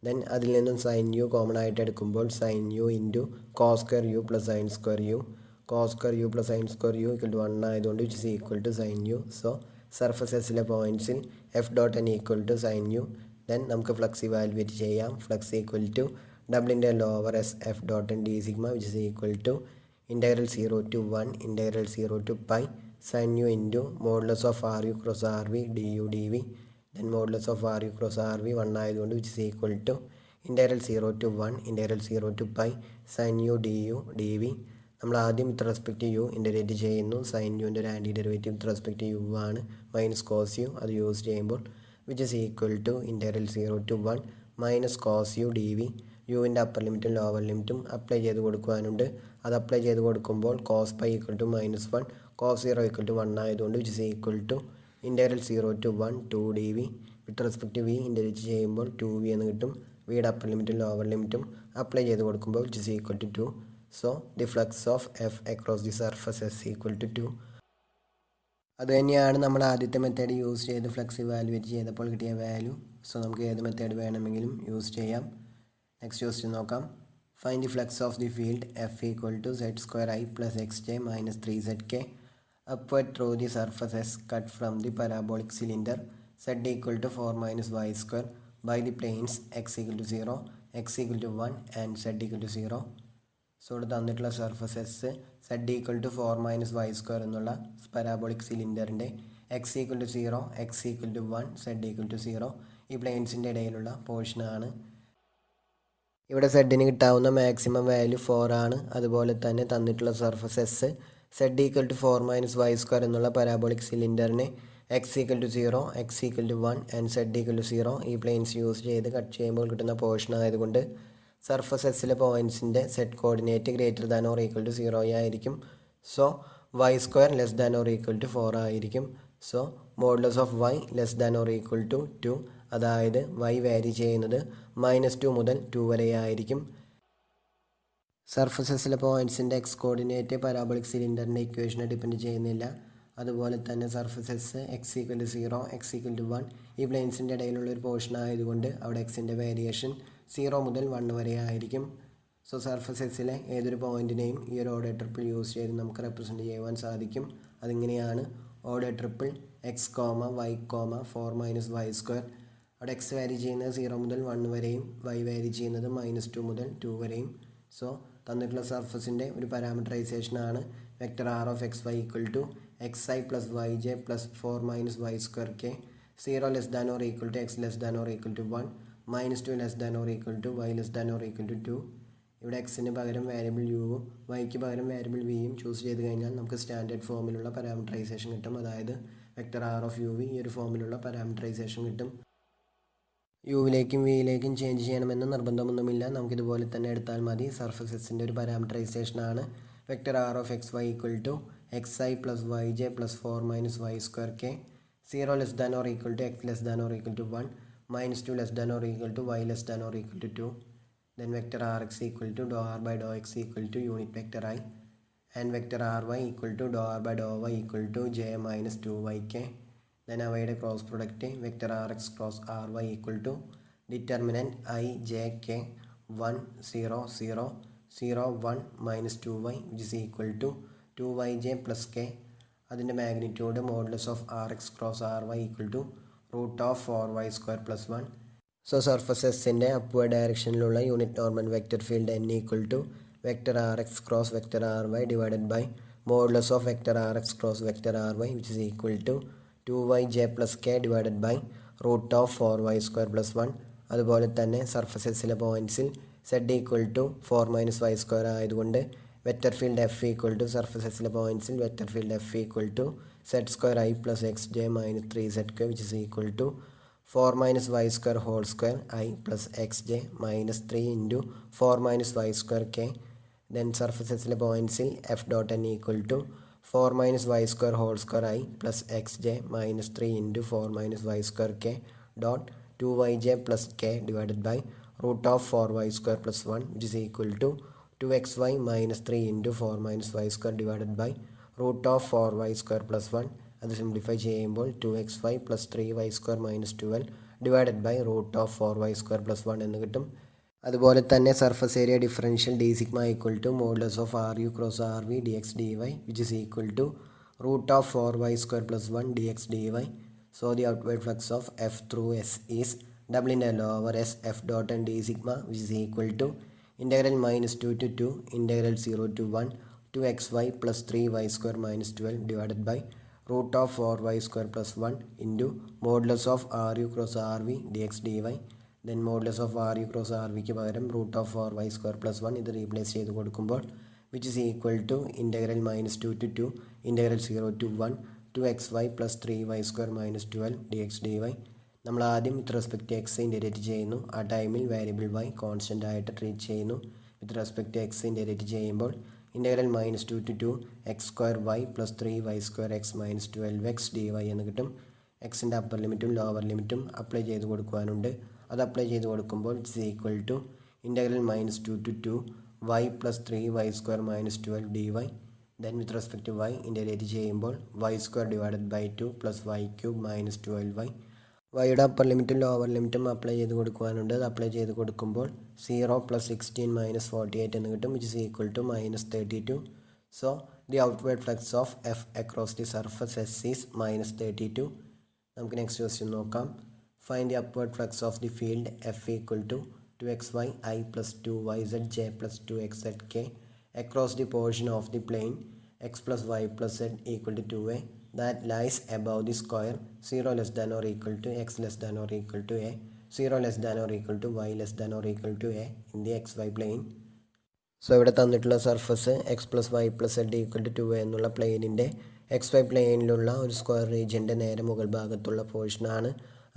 Then അതിൽ നിന്നും sign U common ആയിട്ട് എടുക്കുമ്പോൾ sine U into cos square U plus sine square U. Cos square U plus sine square U equal to 1 ആയതുകൊണ്ട് which is equal to sine U. So surface എസിലെ പോയിൻറ്റ്സിൽ F dot N equal to sine U. Then നമുക്ക് flux evaluate ചെയ്യാം. Flux equal to double integral over S F dot N D sigma which is equal to integral 0 to 1 integral 0 to pi sine U into modulus of are you cross R V D U D V. Then modulus of are you cross R V 1 ആയതുകൊണ്ട് which is equal to integral 0 to 1 integral 0 to pi sine U D U D V. നമ്മൾ ആദ്യം with respect U integrate ചെയ്യുന്നു. Sine യുവിൻ്റെ ഒരു anti derivative with respect U ആണ് minus cos U. അത് use ചെയ്യുമ്പോൾ which is equal to integral 0 to 1 minus cos U D V. യുവിൻ്റെ upper ലിമിറ്റും ലോവർ ലിമിറ്റും അപ്ലൈ ചെയ്ത് കൊടുക്കുവാനുണ്ട്. അത് അപ്ലൈ ചെയ്ത് കൊടുക്കുമ്പോൾ cos pi equal to -1 cos 0 equal to 1 ആയതുകൊണ്ട് which is equal to integral 0 to 1 2 D V. With respect V integrate ചെയ്യുമ്പോൾ 2v എന്ന് കിട്ടും. വിയുടെ അപ്പർ ലിമിറ്റും ലോവർ ലിമിറ്റും അപ്ലൈ ചെയ്ത് കൊടുക്കുമ്പോൾ which is equal to 2. So the flux of F across the surface S equal to 2. അത് തന്നെയാണ് നമ്മൾ ആദ്യത്തെ മെത്തേഡ് യൂസ് ചെയ്ത് ഫ്ലക്സ് ഇവാലുവേറ്റ് ചെയ്തപ്പോൾ കിട്ടിയ വാല്യൂ. സോ നമുക്ക് ഏത് മെത്തേഡ് വേണമെങ്കിലും യൂസ് ചെയ്യാം. നെക്സ്റ്റ് ക്വസ്റ്റ്യൻ നോക്കാം. Find the flux of the field F equal to Z square I plus X J minus 3zk upward through the surface S cut from the parabolic cylinder z equal to 4 minus y square by the planes x equal to 0, x equal to 1 and z equal to 0. So ഇവിടെ തന്നിട്ടുള്ള surface S Z equal to 4 minus Y square എന്നുള്ള parabolic സിലിണ്ടറിൻ്റെ X equal to 0, X equal to 1, Z equal to 0 ഈ പ്ലെയിൻസിൻ്റെ ഇടയിലുള്ള പോർഷനാണ്. ഇവിടെ സെഡിന് കിട്ടാവുന്ന maximum value 4 ആണ്. അതുപോലെ തന്നെ തന്നിട്ടുള്ള surface S Z equal to 4 minus Y square എന്നുള്ള പരാബോളിക് സിലിണ്ടറിന് X equal to 0, X equal to 1 and Z equal to 0 ഈ പ്ലെയിൻസ് യൂസ് ചെയ്ത് കട്ട് ചെയ്യുമ്പോൾ കിട്ടുന്ന പോർഷൻ ആയതുകൊണ്ട് സർഫസ് എസിലെ പോയിൻറ്റ്സിൻ്റെ set coordinate greater than or equal to 0 ആയിരിക്കും. So Y square less than or equal to 4 ആയിരിക്കും. So modulus of Y less than or equal to 2, അതായത് വൈ വാരി ചെയ്യുന്നത് -2 മുതൽ 2 വരെ ആയിരിക്കും. സർഫസ് എസിലെ പോയിൻറ്റ്സിൻ്റെ എക്സ് കോർഡിനേറ്റ് പരാബോളിക് സിലിണ്ടറിൻ്റെ ഇക്വേഷനെ ഡിപ്പെൻഡ് ചെയ്യുന്നില്ല. അതുപോലെ തന്നെ surface S X equal to 0, X equal to 1 ഈ പ്ലെയിൻസിൻ്റെ ഇടയിലുള്ള ഒരു പോർഷൻ ആയതുകൊണ്ട് അവിടെ എക്സിൻ്റെ വേരിയേഷൻ 0 മുതൽ 1 വരെ ആയിരിക്കും. സോ സർഫസ് എസിലെ ഏതൊരു പോയിൻറ്റിനെയും ഈ ഒരു ഓർഡർ ട്രിപ്പിൾ യൂസ് ചെയ്ത് നമുക്ക് റെപ്രസെൻറ്റ് ചെയ്യുവാൻ സാധിക്കും. അതിങ്ങനെയാണ് order triple X comma Y comma 4 minus Y square. അവിടെ എക്സ് വാരി ചെയ്യുന്നത് 0 മുതൽ 1 വരെയും വൈ വാരി ചെയ്യുന്നത് -2 മുതൽ 2 വരെയും. സോ തന്നിട്ടുള്ള സർഫസിൻ്റെ ഒരു പാരാമീറ്ററൈസേഷനാണ് vector R of X Y equal to X I plus Y J plus 4 minus Y square K 0 less than or equal to X less than or equal to 1 -2 less than or equal to Y less than or equal to 2. ഇവിടെ എക്സിന് പകരം variable യുവും വൈക്ക് പകരം variable വിയും choose ചെയ്ത് കഴിഞ്ഞാൽ നമുക്ക് standard ഫോമിലുള്ള പാരാമീറ്ററൈസേഷൻ കിട്ടും. അതായത് vector R of U V ഈ ഒരു ഫോമിലുള്ള പാരാമീറ്ററൈസേഷൻ കിട്ടും. യുവിലേക്കും വിയിലേക്കും ചേഞ്ച് ചെയ്യണമെന്ന് നിർബന്ധമൊന്നുമില്ല. നമുക്കിതുപോലെ തന്നെ എടുത്താൽ മതി. സർഫസ് എസിൻ്റെ ഒരു പാരാമീറ്ററൈസേഷനാണ് vector R of X Y equal to X I plus Y J plus 4 minus Y square K 0 less than or equal to X less than or equal to 1 -2 less than or equal to Y less than or equal to 2. then vector rx equal to dou r by dou x equal to unit vector I, and vector ry equal to dou r by dou y equal to j minus 2yk. Then അവയുടെ cross product vector R X cross R Y equal to determinant I J K 1 0 0 0 1 minus 2y which is equal to 2yj plus K. അതിൻ്റെ magnitude modulus of R X cross R Y equal to root of 4y square plus 1. So surface എസിൻ്റെ upward ഡയറക്ഷനിലുള്ള unit normal vector field n equal to vector R X cross vector R Y divided by modulus of vector R X cross vector R y which is equal to 2yj plus k divided by root of 4y square plus 1. അതുപോലെ തന്നെ surface എസിലെ പോയിൻറ്റ്സിൽ z equal to 4 minus Y square ആയതുകൊണ്ട് vector field F equal to surface എസിലെ പോയിൻറ്റ്സിൽ vector field F equal to z square I plus X J minus 3z which is equal to 4 minus Y square whole square I plus X J minus 3 into 4 minus Y square K. Then surface എസിലെ പോയിൻറ്റ്സിൽ F dot N equal to 4 minus Y square whole square I plus X J minus 3 into 4 minus Y square K dot 2yj plus k divided by root of 4y square plus 1 which is equal to 2xy minus 3 into 4 minus Y square divided by root of 4y square plus 1. അത് simplify ചെയ്യുമ്പോൾ 2xy plus 3y square minus 12 divided by root of 4y square plus 1 എന്ന് കിട്ടും. അതുപോലെ തന്നെ surface area differential D sigma equal to modulus of are you cross R V d X D y which is equal to root of 4y square plus 1 d X D y. So the outward flux of F through S is double integral over S F dot and d sigma which is equal to integral minus 2 to 2 integral 0 to 1 2xy plus 3y square minus 12 divided by root of 4y square plus 1 into modulus of Ru cross Rv dx dy. Then modulus of Ru cross Rv ക്ക് പകരം root of 4y square plus 1 ഇത് replace ചെയ്ത് കൊടുക്കുമ്പോൾ which is equal to integral minus 2 to 2 integral 0 to 1 2xy plus 3y square minus 12 dx dy. നമ്മൾ ആദ്യം with respect to x integrate ചെയ്യുന്നു. ആ ടൈമിൽ വേരിയബിൾ വൈ കോൺസ്റ്റൻ്റ് ആയിട്ട് ട്രീറ്റ് ചെയ്യുന്നു. With respect to x integrate ചെയ്യുമ്പോൾ integral minus 2 to 2 x square y plus 3y square x minus 12x dy എന്ന് കിട്ടും. എക്സിൻ്റെ അപ്പർ ലിമിറ്റും ലോവർ ലിമിറ്റും അപ്ലൈ ചെയ്ത് കൊടുക്കുവാനുണ്ട്. അത് അപ്ലൈ ചെയ്ത് കൊടുക്കുമ്പോൾ it's equal to integral minus 2 to 2 y plus 3y square minus 12 dy. Then with respect to y integrate ചെയ്യുമ്പോൾ y square divided by 2 plus y cube minus 12y. വൈയുടെ upper ലിമിറ്റും lower ലിമിറ്റും apply ചെയ്ത് കൊടുക്കുവാനുണ്ട്. അത് apply ചെയ്ത് കൊടുക്കുമ്പോൾ 0 plus 16 minus 48 എന്ന് കിട്ടും which is equal to minus 32. So the outward flux of F across the surface S is minus 32. നമുക്ക് നെക്സ്റ്റ് ക്വസ്റ്റ്യൻ നോക്കാം. Find the upward flux of the field F equal to 2xy I plus 2yz j plus 2xzk across the portion of the plane x plus y plus z equal to 2a that lies above the square 0 less than or equal to x less than or equal to a 0 less than or equal to y less than or equal to a in the xy plane. So ഇവിടെ തന്നിട്ടുള്ള surface x plus y plus z equal to 2a എന്നുള്ള പ്ലെയിനിൻ്റെ X Y പ്ലെയിനിലുള്ള ഒരു square റീജിയൻ്റെ നേരെ മുകൾ ഭാഗത്തുള്ള പോർഷനാണ്.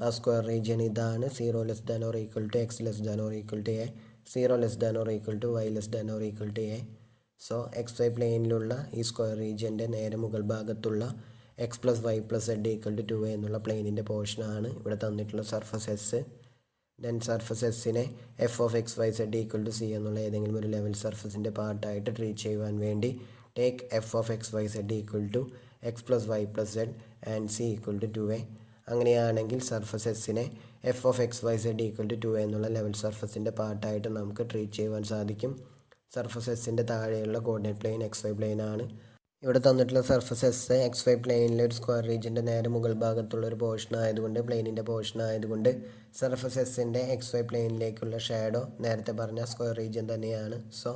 ആ സ്ക്വയർ റീജിയൻ ഇതാണ്. 0 less than or equal to X less than or equal to a 0 less than or equal to Y less than or equal to a. So x Y പ്ലെയിനിലുള്ള ഈ സ്ക്വയർ റീജിയൻ്റെ നേരെ മുകൾ ഭാഗത്തുള്ള x plus y plus z equal to 2a എന്നുള്ള പ്ലെയിനിൻ്റെ പോർഷനാണ് ഇവിടെ തന്നിട്ടുള്ള സർഫസ് എസ്. ദെൻ സർഫസ് എസ്സിനെ f of X Y Z equal to C എന്നുള്ള ഏതെങ്കിലും ഒരു ലെവൽ സർഫസിൻ്റെ പാർട്ടായിട്ട് ട്രീറ്റ് ചെയ്യുവാൻ വേണ്ടി take f of X Y Z equal to x plus y plus z and C equal to 2a. അങ്ങനെയാണെങ്കിൽ surface എസ്സിനെ f of X Y Z equal to 2a എന്നുള്ള ലെവൽ സർഫസിൻ്റെ പാർട്ടായിട്ട് നമുക്ക് ട്രീറ്റ് ചെയ്യുവാൻ സാധിക്കും. സർഫസ് എസ്സിൻ്റെ താഴെയുള്ള coordinate plane x Y plane ആണ്. ഇവിടെ തന്നിട്ടുള്ള സർഫസ് എസ് എക്സ് വൈ പ്ലെയിനിലെ ഒരു സ്ക്വയർ റീജിയൻ്റെ നേരെ മുകൾ ഭാഗത്തുള്ള ഒരു പോർഷൻ ആയതുകൊണ്ട് പ്ലെയിനിൻ്റെ പോർഷൻ ആയതുകൊണ്ട് സർഫസ് എസ്സിൻ്റെ എക്സ് വൈ പ്ലെയിനിലേക്കുള്ള ഷാഡോ നേരത്തെ പറഞ്ഞ സ്ക്വയർ റീജിയൻ തന്നെയാണ്. സോ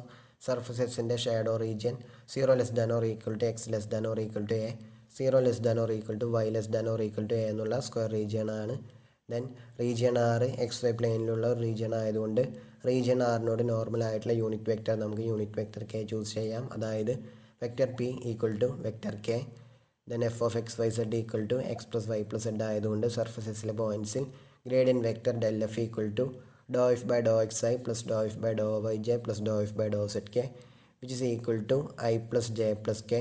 സർഫസ് എസ്സിൻ്റെ shadow region 0 less than or equal to X less than or equal to a 0 less than or equal to Y less than or equal to A എന്നുള്ള square region ആണ്. Then region R X Y പ്ലെയിനിലുള്ള region ആയതുകൊണ്ട് region ആറിനോട് normal ആയിട്ടുള്ള unit vector നമുക്ക് unit vector K choose ചെയ്യാം. അതായത് vector P equal to vector K. Then f of X Y Z equal to x plus y plus z ആയതുകൊണ്ട് surface എസിലെ പോയിൻറ്റ്സിൽ gradient vector del F equal to do f by do X I plus do f by do Y J plus do f by do Z K which is equal to i plus j plus K.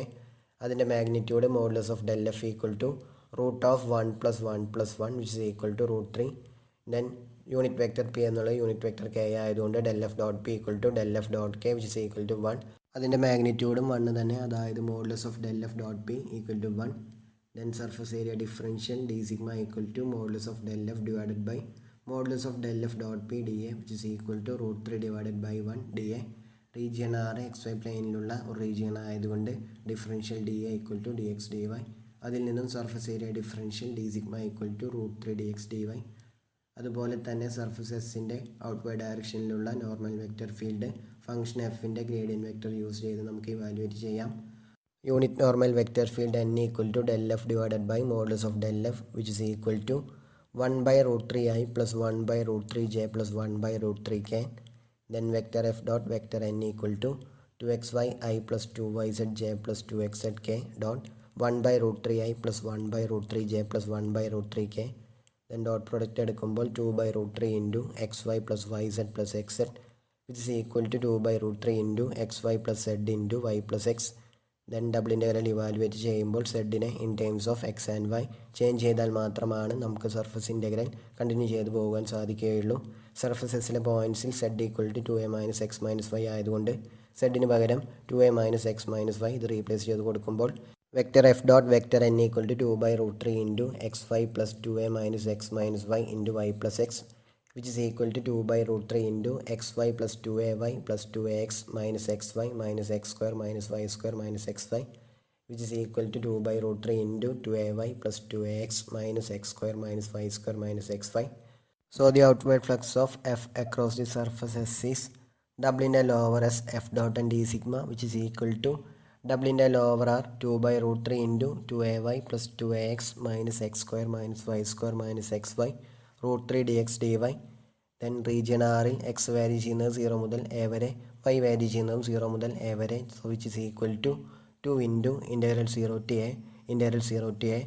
അതിൻ്റെ magnitude modulus of del F equal to root of 1 plus 1 plus 1 which is equal to root 3. Then unit vector p എന്നുള്ള unit vector K ആയതുകൊണ്ട് del f dot p equal to del f dot k which is equal to 1. അതിൻ്റെ മാഗ്നിറ്റ്യൂഡും 1 തന്നെ, അതായത് modulus of del f dot p equal to 1. Then surface area differential d sigma equal to modulus of del f divided by modulus of del f dot p dA which is equal to root 3 divided by 1 dA. Region r XY പ്ലെയിനിലുള്ള ഒരു region ആയതുകൊണ്ട് differential d a equal to d X D y. അതിൽ നിന്നും surface area differential D sigma equal to root 3 d X D y. അതുപോലെ തന്നെ surface എസിൻ്റെ outward ഡയറക്ഷനിലുള്ള normal vector field function എഫിൻ്റെ ഗ്രേഡിയൻ വെക്റ്റർ യൂസ് ചെയ്ത് നമുക്ക് ഇവാലുവേറ്റ് ചെയ്യാം. Unit normal vector field n equal to del f divided by modulus of del f which is equal to 1 by root 3i plus 1 by root 3j plus 1 by root 3k. Then vector f dot vector n equal to 2xy I plus 2yzj plus 2xzk dot 1 by root 3i plus 1 by root 3j plus 1 by root 3k. Then dot product എടുക്കുമ്പോൾ 2 by root 3 into xy plus yz plus xz which is equal to 2 by root 3 into xy plus z into y plus x. Then double integral evaluate ചെയ്യുമ്പോൾ സെഡിനെ in terms of x and y change ചെയ്താൽ മാത്രമാണ് നമുക്ക് surface integral continue ചെയ്ത് പോകാൻ സാധിക്കുകയുള്ളൂ. Surface എസിലെ പോയിൻറ്റ്സിൽ z equal to 2a minus x minus y ആയതുകൊണ്ട് സെഡിന് പകരം 2a minus x minus y ഇത് റീപ്ലേസ് ചെയ്ത് കൊടുക്കുമ്പോൾ vector F dot vector n equal to 2 by root 3 into xy plus 2a minus x minus y into y plus x which is equal to 2 by root 3 into xy plus 2ay plus 2ax minus xy minus x square minus y square minus xy which is equal to 2 by root 3 into 2ay plus 2ax minus x square minus y square minus xy. So the outward flux of f across the surface S is double integral over s f dot and d sigma which is equal to double integral over r 2 by root 3 into 2ay plus 2ax minus x square minus y square minus xy root 3 dx dy. Then region ആറിൽ x വാരി ചെയ്യുന്നത് 0 മുതൽ a വരെ, y വാരി ചെയ്യുന്നതും 0 മുതൽ a വരെ. So which is equal to 2 into integral 0 to a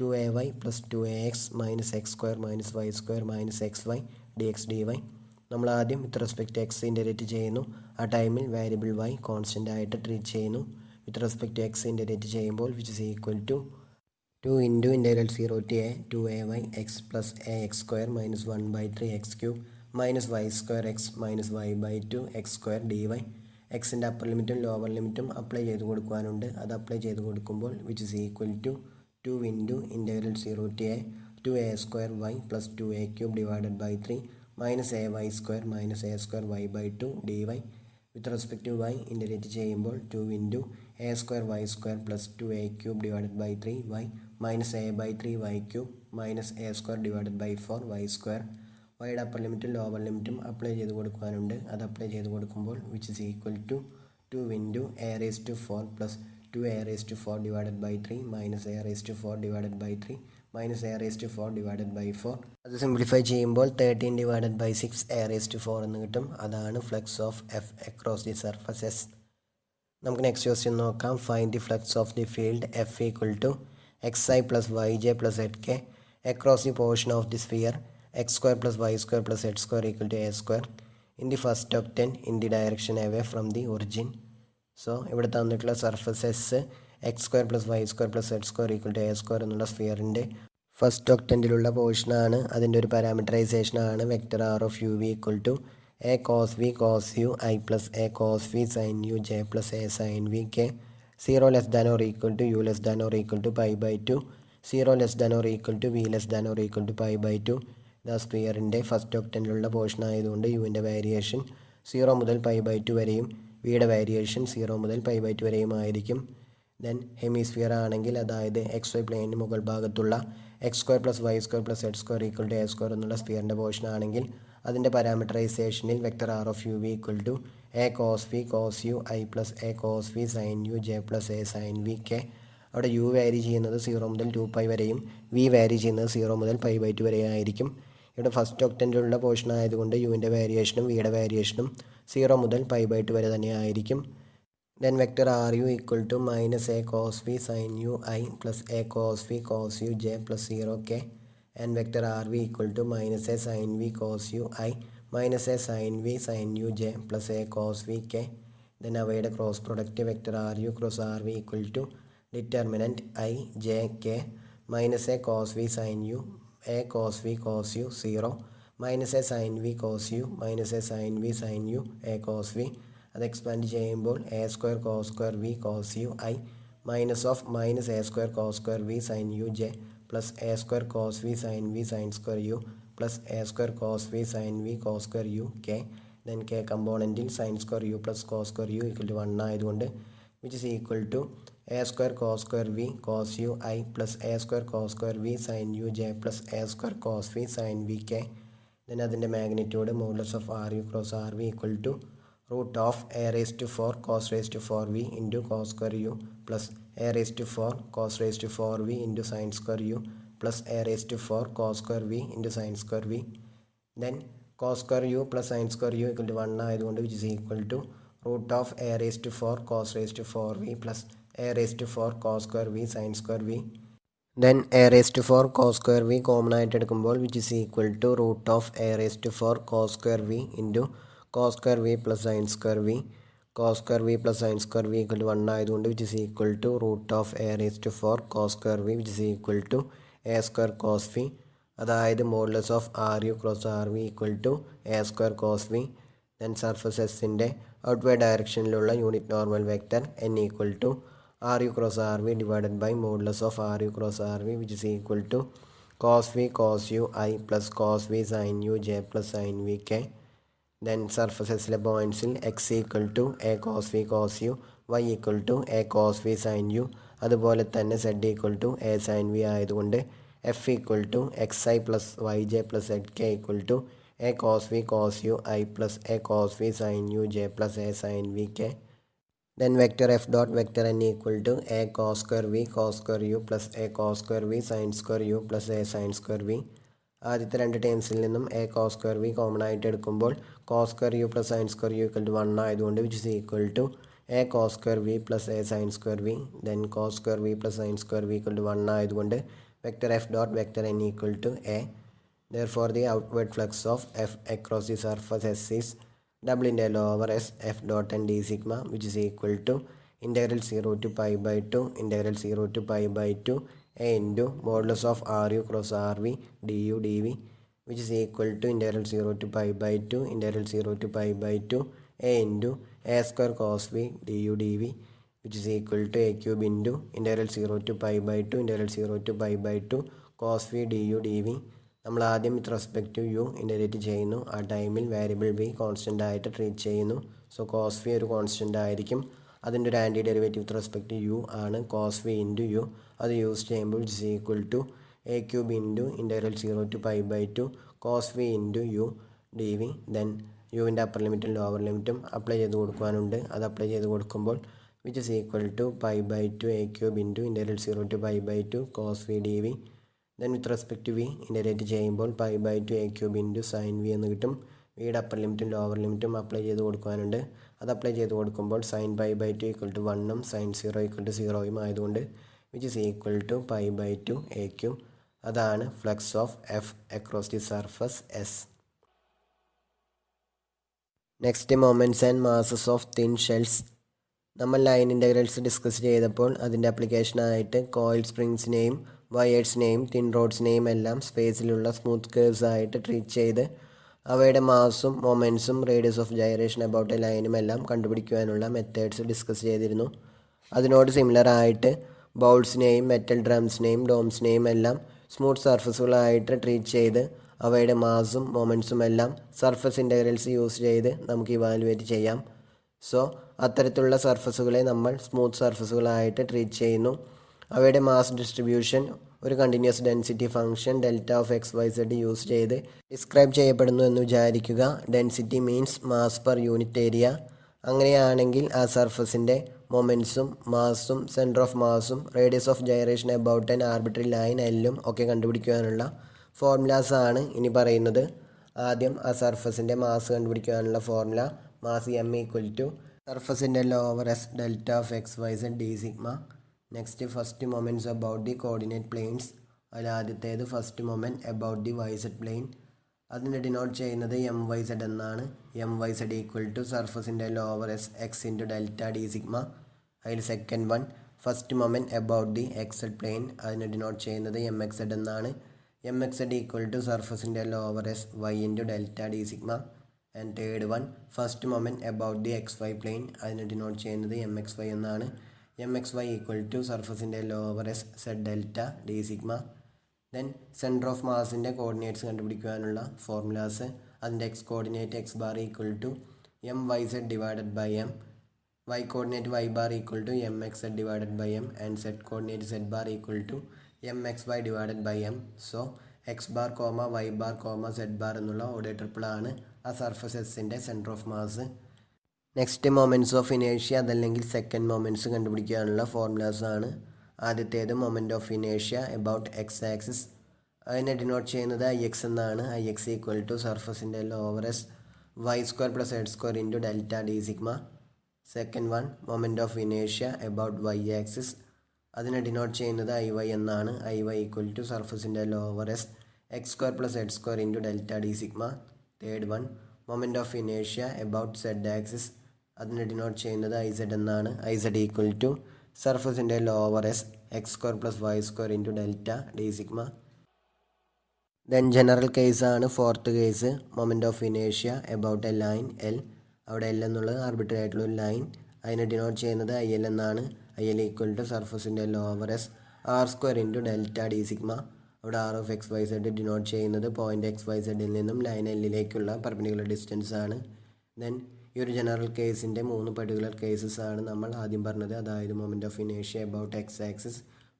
2ay plus 2ax minus x square minus y square minus xy dx dy. നമ്മൾ ആദ്യം വിത്ത് റെസ്പെക്ട് എക്സ് ഇൻ്റഗ്രേറ്റ് ചെയ്യുന്നു. ആ ടൈമിൽ വേരിയബിൾ y കോൺസ്റ്റൻ്റ് ആയിട്ട് ട്രീറ്റ് ചെയ്യുന്നു. With respect x integrate ചെയ്യുമ്പോൾ which is equal to 2 into integral 0 to a 2ay x plus ax square minus 1 by 3 x cube minus y square x minus y by 2 x square dy. എക്സിൻ്റെ upper ലിമിറ്റും lower ലിമിറ്റും apply ചെയ്ത് കൊടുക്കുവാനുണ്ട്. അത് apply ചെയ്ത് കൊടുക്കുമ്പോൾ which is equal to 2 into integral 0 to a 2a square y plus 2a cube divided by 3 minus ay square minus a square y by 2 dy. With respect to y integrate ചെയ്യുമ്പോൾ 2 into a square y square plus 2a cube divided by 3y minus a by 3y cube minus a square divided by 4y square. വൈയുടെ upper ലിമിറ്റും lower ലിമിറ്റും apply ചെയ്ത് കൊടുക്കാനുണ്ട്. അത് apply ചെയ്ത് കൊടുക്കുമ്പോൾ which is equal to 2 into a raised to 4 plus 2a raised to 4 divided by 3 minus a raised to 4 divided by 3 minus a raised to 4 divided by 4. അത് simplify ചെയ്യുമ്പോൾ 13 divided by 6 a raised to 4 എന്ന് കിട്ടും. അതാണ് flux of F across the surface s. നമുക്ക് next question നോക്കാം. Find the flux of the field F equal to xi plus yj plus zk across the portion of the sphere x square plus y square plus z square equal to a square in the first octant in the direction away from the origin. So ഇവിടെ തന്നിട്ടുള്ള surface S X square plus Y square plus Z square equal to a square എന്നുള്ള സ്ഫിയറിൻ്റെ first ഒക്ടൻറ്റിലുള്ള പോർഷനാണ്. അതിൻ്റെ ഒരു പാരാമീറ്ററൈസേഷനാണ് vector R of U V equal to a cos v cos u i plus a cos v sine U J plus a sine v k 0 less than or equal to u less than or equal to pi by 2 0 less than or equal to v less than or equal to pi by 2. The സ്ഫിയറിൻ്റെ first ഒക്ടൻറ്റിലുള്ള portion ആയതുകൊണ്ട് യുവിൻ്റെ variation 0 മുതൽ pi by 2 വരെയും വിയുടെ variation 0 മുതൽ pi by 2 വരെയും ആയിരിക്കും. ദെൻ ഹെമിസ്ഫിയർ ആണെങ്കിൽ, അതായത് എക്സ് വൈ പ്ലെയിനിന് മുകൾ ഭാഗത്തുള്ള x square plus Y square plus Z square equal to a square എന്നുള്ള സ്ഫിയറിൻ്റെ പോർഷൻ ആണെങ്കിൽ അതിൻ്റെ പാരാമീറ്ററൈസേഷനിൽ vector R of U V equal to a cos v cos u i plus a cos v sine U J plus a sine v k. അവിടെ u vary ചെയ്യുന്നത് 0 മുതൽ 2π വരെയും V വാരി ചെയ്യുന്നത് 0 മുതൽ പൈ ബൈ 2 വരെയും ആയിരിക്കും. ഇവിടെ ഫസ്റ്റ് ഒക്ടൻറ്റിലുള്ള പോർഷൻ ആയതുകൊണ്ട് യുവിൻ്റെ വേരിയേഷനും വിയുടെ വേരിയേഷനും 0 മുതൽ പൈ ബൈ 2 വരെ തന്നെ ആയിരിക്കും. Then vector are you equal to minus a cos v sine u i plus a cos v cos U J plus 0 k and vector R V equal to minus a sine v cos u i minus a sine v sine U J plus a cos v k. Then അവയുടെ cross product vector are you cross R V equal to determinant I J k minus a cos v sine u a cos v cos u 0 minus a sine v cos u minus a sine v sine u a cos v. അത് expand ചെയ്യുമ്പോൾ a square cos square v cos u i minus of minus a square cos square v sine U J plus a square cos v sine square U plus a square cos v sine v cos square U K. Then k കമ്പോണൻറ്റിൽ sign square U plus cos square U equal to 1 ആയതുകൊണ്ട് which is equal to a square cos square v cos u i plus a square cos square v sine U J plus a square cos v sine v k. Then അതിൻ്റെ magnitude modulus of are you cross R V equal to root of a raise to 4 cos raise to 4 v into cos square U plus a raise to 4 cos raise to 4 v into sine square U plus a raise to 4 cos square v into sine square v. Then cos square U plus sine square U equal to 1 ആയതുകൊണ്ട് which is equal to root of a raise to 4 cos raise to 4 v plus a raise to 4 cos square v sine square v. Then a raise to 4 cos square v common ആയിട്ട് എടുക്കുമ്പോൾ which is equal to root of a raise to 4 cos square v into cos square v plus sine square v. Cos square v plus sine square v equal to 1 ആയതുകൊണ്ട് which is equal to root of a raise to 4 cos square v which is equal to a square cos v. അതായത് modulus of are you cross R V equal to a square cos v. Then surface എസിൻ്റെ outward ഡയറക്ഷനിലുള്ള unit normal vector N equal to are you cross R V divided by modulus of are you cross R V which is equal to cos v cos u i plus cos v sine U J plus sine v k. Then സർഫസസിലെ പോയിൻറ്റ്സിൽ x equal to a cos v cos u y equal to a cos v sine u അതുപോലെ തന്നെ z equal to a sine v ആയതുകൊണ്ട് F equal to X I plus Y J plus Z k equal to a cos v cos u i plus a cos v sine U J plus a sine v k. Then vector F dot vector N equal to a cos square v cos square U plus a cos square v sine square U plus a sine square v. ആദ്യത്തെ രണ്ട് ടേംസിൽ നിന്നും a cos square v common ആയിട്ട് എടുക്കുമ്പോൾ cos square U plus sine square U equal to 1 ആയതുകൊണ്ട് which is equal to a cos square v plus a sine square v. Then cos square v plus sine square v equal to 1 ആയതുകൊണ്ട് vector F dot vector N equal to a. Therefore, the outward flux of F across the surface S is double integral over S F dot and d sigma which is equal to integral 0 to pi by 2 integral 0 to pi by 2 a into modulus of Ru cross Rv du dv which is equal to integral 0 to pi by 2 integral 0 to pi by 2 a into a square cos v du dv which is equal to a cube into integral 0 to pi by 2 integral 0 to pi by 2 cos v du dv. നമ്മൾ ആദ്യം with respect to u integrate ചെയ്യുന്നു. ആ ടൈമിൽ variable v constant ആയിട്ട് treat ചെയ്യുന്നു. So cos v ഒരു constant ആയിരിക്കും. അതിൻ്റെ ഒരു anti derivative with respect to u ആണ് കോസ് വി ഇൻറ്റു യു. അത് യൂസ് ചെയ്യുമ്പോൾ it's equal to a cube into integral 0 to pi by 2 cos v into u D V. Then യുവിൻ്റെ upper ലിമിറ്റും lower ലിമിറ്റും apply ചെയ്ത് കൊടുക്കാനുണ്ട്. അത് apply ചെയ്ത് കൊടുക്കുമ്പോൾ which is equal to pi by 2 A cube into integral 0 to pi by 2 cos V D V. Then with respect to V integrate ചെയ്യുമ്പോൾ pi by 2 A cube into sine V എന്ന് കിട്ടും. വിയുടെ upper ലിമിറ്റും lower ലിമിറ്റും apply ചെയ്ത് കൊടുക്കാനുണ്ട്. അത് apply ചെയ്ത് കൊടുക്കുമ്പോൾ sine pi by 2 equal to 1 sine 0 equal to 0 ആയതുകൊണ്ട് which is equal to pi by 2 A cube. അതാണ് flux of F across the surface S. Next moments and masses of thin shells. നമ്മൾ line integrals discuss ചെയ്തപ്പോൾ അതിൻ്റെ അപ്ലിക്കേഷനായിട്ട് coil സ്പ്രിങ്സിനെയും വയേഴ്സിനെയും thin റോഡ്സിനെയും എല്ലാം സ്പേസിലുള്ള സ്മൂത്ത് കേഴ്സ് ആയിട്ട് ട്രീറ്റ് ചെയ്ത് അവയുടെ മാസും മൊമെൻറ്റ്സും radius of gyration about a ലൈനും എല്ലാം കണ്ടുപിടിക്കുവാനുള്ള മെത്തേഡ്സ് ഡിസ്കസ് ചെയ്തിരുന്നു. അതിനോട് സിമിലർ ആയിട്ട് ബൗൾസിനെയും മെറ്റൽ ഡ്രംസിനെയും ഡോംസിനെയും എല്ലാം സ്മൂത്ത് സർഫസുകളായിട്ട് ട്രീറ്റ് ചെയ്ത് അവയുടെ മാസും മൊമെൻറ്റ്സും എല്ലാം സർഫസ് ഇൻ്റഗ്രൽസ് യൂസ് ചെയ്ത് നമുക്ക് ഇവാലുവേറ്റ് ചെയ്യാം. സോ അത്തരത്തിലുള്ള സർഫസുകളെ നമ്മൾ സ്മൂത്ത് സർഫസുകളായിട്ട് ട്രീറ്റ് ചെയ്യുന്നു. അവയുടെ മാസ് ഡിസ്ട്രിബ്യൂഷൻ ഒരു continuous density function delta of X Y zed use ചെയ്ത് ഡിസ്ക്രൈബ് ചെയ്യപ്പെടുന്നു എന്ന് വിചാരിക്കുക. Density means mass per unit area. അങ്ങനെയാണെങ്കിൽ ആ സർഫസിൻ്റെ മൊമെൻറ്റ്സും മാസും സെൻറ്റർ ഓഫ് മാസും radius of gyration about an arbitrary line എല്ലും ഒക്കെ കണ്ടുപിടിക്കുവാനുള്ള ഫോർമുലാസ് ആണ് ഇനി പറയുന്നത്. ആദ്യം ആ സർഫസിൻ്റെ മാസ് കണ്ടുപിടിക്കാനുള്ള formula mass M equal to സർഫസിൻ്റെ lower S delta of X Y zed D sigma. Next first moments about the coordinate planes. അതിൽ ആദ്യത്തേത് first moment about the Y zed plane. അതിനെ ഡിനോട്ട് ചെയ്യുന്നത് എം വൈ സെഡ് എന്നാണ്. M Y Z equal to സർഫസിൻ്റെ lower S X into delta D sigma. അതിൽ second one first moment about the X zed plane. അതിനെ denote ചെയ്യുന്നത് M X zed എന്നാണ്. mxz equal to surface integral over s y into delta d sigma. And third one, first moment about the xy plane, അതിനെ denote ചെയ്യുന്നത് mxy എന്നാണ്. mxy equal to surface integral over s z delta d sigma. Then centre of മാസിൻ്റെ coordinates കണ്ടുപിടിക്കുവാനുള്ള formulas, അതിൻ്റെ X coordinate X bar equal to M Y Z divided by M, y coordinate y bar equal to mxz divided by m, and z coordinate z bar equal to mxy divided by m. So x bar comma y bar comma z bar എന്നുള്ള order triple ആണ് ആ surface എസിൻ്റെ centre of mass. Next moments of ഇനേഷ്യ അതല്ലെങ്കിൽ second moments കണ്ടുപിടിക്കാനുള്ള formulas ആണ്. ആദ്യത്തേത് moment of ഇനേഷ്യ എബൌട്ട് എക്സ് ആക്സിസ്, അതിനെ ഡിനോട്ട് ചെയ്യുന്നത് ഐ എക്സ് എന്നാണ്. ഐ എക്സ് ഈക്വൽ ടു സർഫസിൻ്റെ over S Y square plus Ed square into delta D sigma. Second one moment of ഇനേഷ്യ എബൌട്ട് വൈ ആക്സിസ്, അതിനെ denote ചെയ്യുന്നത് I Y എന്നാണ്. I Y equal to സർഫസിൻ്റെ over S X square plus Ed square into delta D sigma. Third one moment of ഇനേഷ്യ about Z axis, അതിനെ denote ചെയ്യുന്നത് I zed എന്നാണ്. I zed equal to സർഫസിൻ്റെ over S X square plus Y square into delta D sigma. Then general കേസാണ് fourth case, moment of ഇനേഷ്യ about a line L. അവിടെ L എന്നുള്ളത് arbitrary ആയിട്ടുള്ള ഒരു ലൈൻ, അതിനെ ഡിനോട്ട് ചെയ്യുന്നത് ഐ എൽ എന്നാണ്. ഐ എൽ ഈക്വൽ ടു സർഫസിൻ്റെ over S R square into delta D sigma. അവിടെ R of X Y zed denote ചെയ്യുന്നത് പോയിൻറ്റ് എക്സ് വൈ സെഡിൽ നിന്നും ലൈൻ എല്ലിലേക്കുള്ള പെർപെൻഡിക്കുലർ ഡിസ്റ്റൻസ് ആണ്. ദെൻ ഈ ഒരു ജനറൽ കേസിൻ്റെ 3 പർട്ടിക്കുലർ കേസസ് ആണ് നമ്മൾ ആദ്യം പറഞ്ഞത്. അതായത് മൊമെൻറ്റ് ഓഫ് ഇനേഷ്യ about X axis,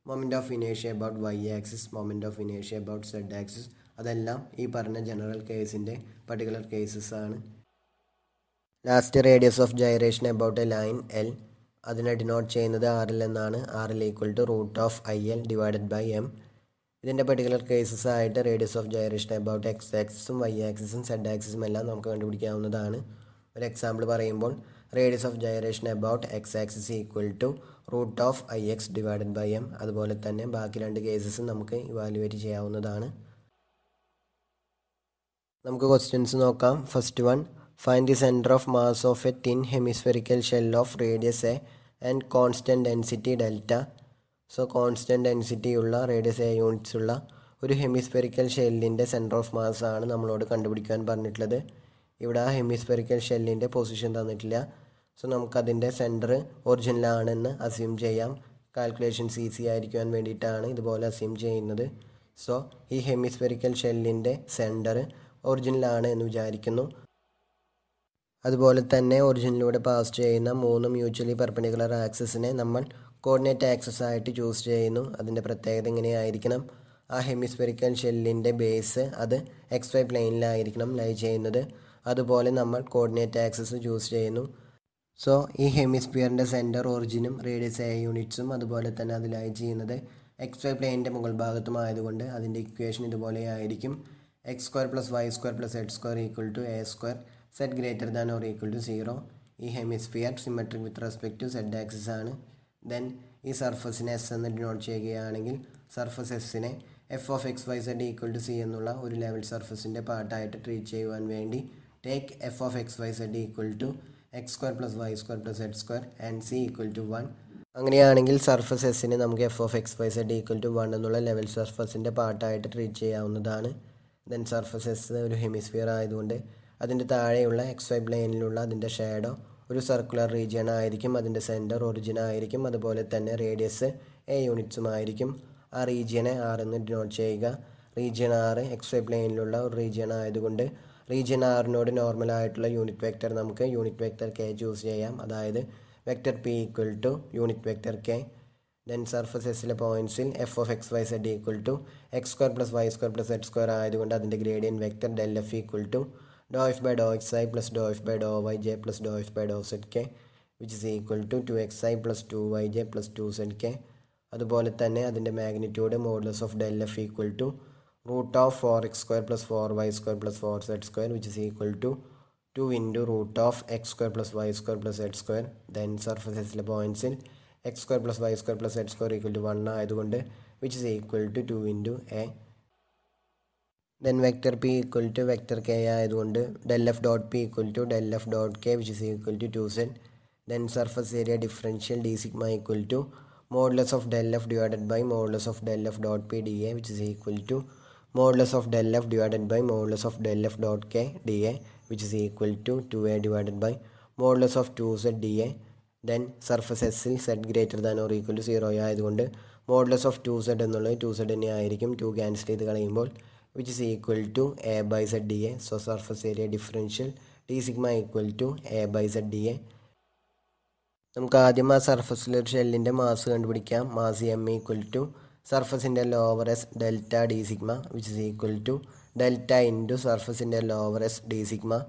moment of ഇനേഷ്യ about Y axis, moment of ഇനേഷ്യ എബൌട്ട് സെഡ് ആക്സിസ്. അതെല്ലാം ഈ പറഞ്ഞ ജനറൽ കേസിൻ്റെ പർട്ടിക്കുലർ കേസസ് ആണ്. Last radius of gyration about a line L, അതിനെ ഡിനോട്ട് ചെയ്യുന്നത് ആർ എൽ എന്നാണ്. R L equal to root of I L divided by M. ഇതിൻ്റെ പർട്ടിക്കുലർ കേസസ് ആയിട്ട് radius of gyration about X ആക്സിസും Y ആക്സിസും Z ആക്സിസും എല്ലാം നമുക്ക് കണ്ടുപിടിക്കാവുന്നതാണ്. ഒരു എക്സാമ്പിൾ പറയുമ്പോൾ radius of gyration about X axis equal to root of I x divided by m. അതുപോലെ തന്നെ ബാക്കി 2 കേസസും നമുക്ക് ഇവാലുവേറ്റ് ചെയ്യാവുന്നതാണ്. നമുക്ക് ക്വസ്റ്റ്യൻസ് നോക്കാം. First one, find the center of mass of a thin hemispherical shell of radius a and constant density delta. So constant density ഉള്ള radius A units ഉള്ള ഒരു ഹെമിസ്ഫെറിക്കൽ ഷെല്ലിൻ്റെ സെൻറ്റർ ഓഫ് മാസ് ആണ് നമ്മളോട് കണ്ടുപിടിക്കാൻ പറഞ്ഞിട്ടുള്ളത്. ഇവിടെ ആ ഹെമിസ്ഫെറിക്കൽ ഷെല്ലിൻ്റെ പൊസിഷൻ തന്നിട്ടില്ല. സോ നമുക്കതിൻ്റെ സെൻറ്റർ ഒറിജിനലാണെന്ന് അസ്യൂം ചെയ്യാം. കാൽക്കുലേഷൻസ് ഈസി ആയിരിക്കുവാൻ വേണ്ടിയിട്ടാണ് ഇതുപോലെ അസ്യൂം ചെയ്യുന്നത്. സോ ഈ ഹെമിസ്ഫെറിക്കൽ ഷെല്ലിൻ്റെ സെൻറ്റർ ഒറിജിനലാണ് എന്ന് വിചാരിക്കുന്നു. അതുപോലെ തന്നെ ഒറിജിനിലൂടെ പാസ് ചെയ്യുന്ന 3 മ്യൂച്വലി പെർപെൻഡിക്കുലർ ആക്സിസിനെ നമ്മൾ കോർഡിനേറ്റ് ആക്സിസ് ആയിട്ട് ചൂസ് ചെയ്യുന്നു. അതിൻ്റെ പ്രത്യേകത എങ്ങനെയായിരിക്കണം? ആ ഹെമിസ്ഫെറിക്കൽ ഷെല്ലിൻ്റെ ബേസ് അത് എക്സ് വൈ പ്ലെയിനിലായിരിക്കണം ലൈ ചെയ്യുന്നത്. അതുപോലെ നമ്മൾ കോർഡിനേറ്റ് ആക്സിസ് ചൂസ് ചെയ്യുന്നു. സോ ഈ ഹെമിസ്ഫിയറിൻ്റെ സെൻറ്റർ ഒറിജിനും റേഡിയസ് എ യൂണിറ്റ്സും അതുപോലെ തന്നെ അത് ലൈ ചെയ്യുന്നത് എക്സ് വൈ പ്ലെയിനിൻ്റെ മുകൾ ഭാഗത്തും ആയതുകൊണ്ട് അതിൻ്റെ ഇക്വേഷൻ ഇതുപോലെയായിരിക്കും. X square plus Y square plus Ed square equal to a square, z greater than or equal to 0. ഈ hemisphere symmetric with respect to z axis ആണ്. ദെൻ ഈ സർഫസിനെ എസ് എന്ന് ഡിനോട്ട് ചെയ്യുകയാണെങ്കിൽ സർഫസ് എസിനെ f of X Y Z equal to C എന്നുള്ള ഒരു level സർഫസിൻ്റെ പാർട്ടായിട്ട് ട്രീറ്റ് ചെയ്യുവാൻ വേണ്ടി take f of X Y Z equal to X square plus Y square plus Ed square and C equal to 1. അങ്ങനെയാണെങ്കിൽ surface എസിനെ നമുക്ക് f of X Y Z equal to 1 എന്നുള്ള ലെവൽ സർഫസിൻ്റെ പാർട്ടായിട്ട് ട്രീറ്റ് ചെയ്യാവുന്നതാണ്. Then surface s ഒരു hemisphere ആയതുകൊണ്ട് അതിൻ്റെ താഴെയുള്ള എക്സ് വൈ പ്ലെയിനിലുള്ള അതിൻ്റെ ഷാഡോ ഒരു സർക്കുലർ റീജിയൻ ആയിരിക്കും. അതിൻ്റെ സെൻറ്റർ ഒറിജിൻ ആയിരിക്കും. അതുപോലെ തന്നെ റേഡിയസ് എ യൂണിറ്റ്സും ആയിരിക്കും. ആ റീജിയനെ ആർ എന്ന് ഡിനോട്ട് ചെയ്യുക. റീജിയൻ ആർ എക്സ് വൈ പ്ലെയിനിലുള്ള ഒരു റീജിയൻ ആയതുകൊണ്ട് റീജിയൻ ആറിനോട് നോർമലായിട്ടുള്ള യൂണിറ്റ് വെക്റ്റർ നമുക്ക് യൂണിറ്റ് വെക്റ്റർ കെ ചൂസ് ചെയ്യാം. അതായത് vector P equal to unit vector K. Then surface എസിലെ പോയിൻറ്റ്സിൽ F of X Y Z equal to X square plus Y square plus Ed square ആയതുകൊണ്ട് അതിൻ്റെ gradient vector del F equal to dou f by dou xi plus dou f by dou yj plus dou f by dou zk which is equal to 2xi plus 2yj plus 2zk. അതുപോലെ തന്നെ അതിൻ്റെ magnitude modulus of del F equal to root of 4x square plus 4y square plus 4z square which is equal to 2 into root of X square plus Y square plus Z square. Then സർഫസസിലെ പോയിൻറ്റ്സിൽ X square plus Y square plus Z square equal to 1 ആയതുകൊണ്ട് which is equal to 2 into A. Then vector P equal to vector K ആയതുകൊണ്ട് del F dot P equal to del F dot k which is equal to 2z. Then surface area differential D sigma equal to modulus of del f divided by modulus of del F dot P D A which is equal to modulus of del f divided by modulus of del f dot k dA, which is equal to 2a divided by modulus of 2z dA. Then surface S ൽ z greater than or equal to 0 ആയതുകൊണ്ട് modulus of 2z എന്നുള്ളത് 2z തന്നെ ആയിരിക്കും. 2 cancel ചെയ്ത് കളയുമ്പോൾ which is equal to a by z dA. So surface area differential d sigma equal to a by z dA. നമുക്ക് ആദ്യം ആ സർഫസിലൊരു ഷെല്ലിൻ്റെ മാസ് കണ്ടുപിടിക്കാം. മാസ് എം ഈക്വൽ ടു സർഫസിൻ്റെ lower S delta D sigma which is equal to delta into സർഫസിൻ്റെ lower S D sigma.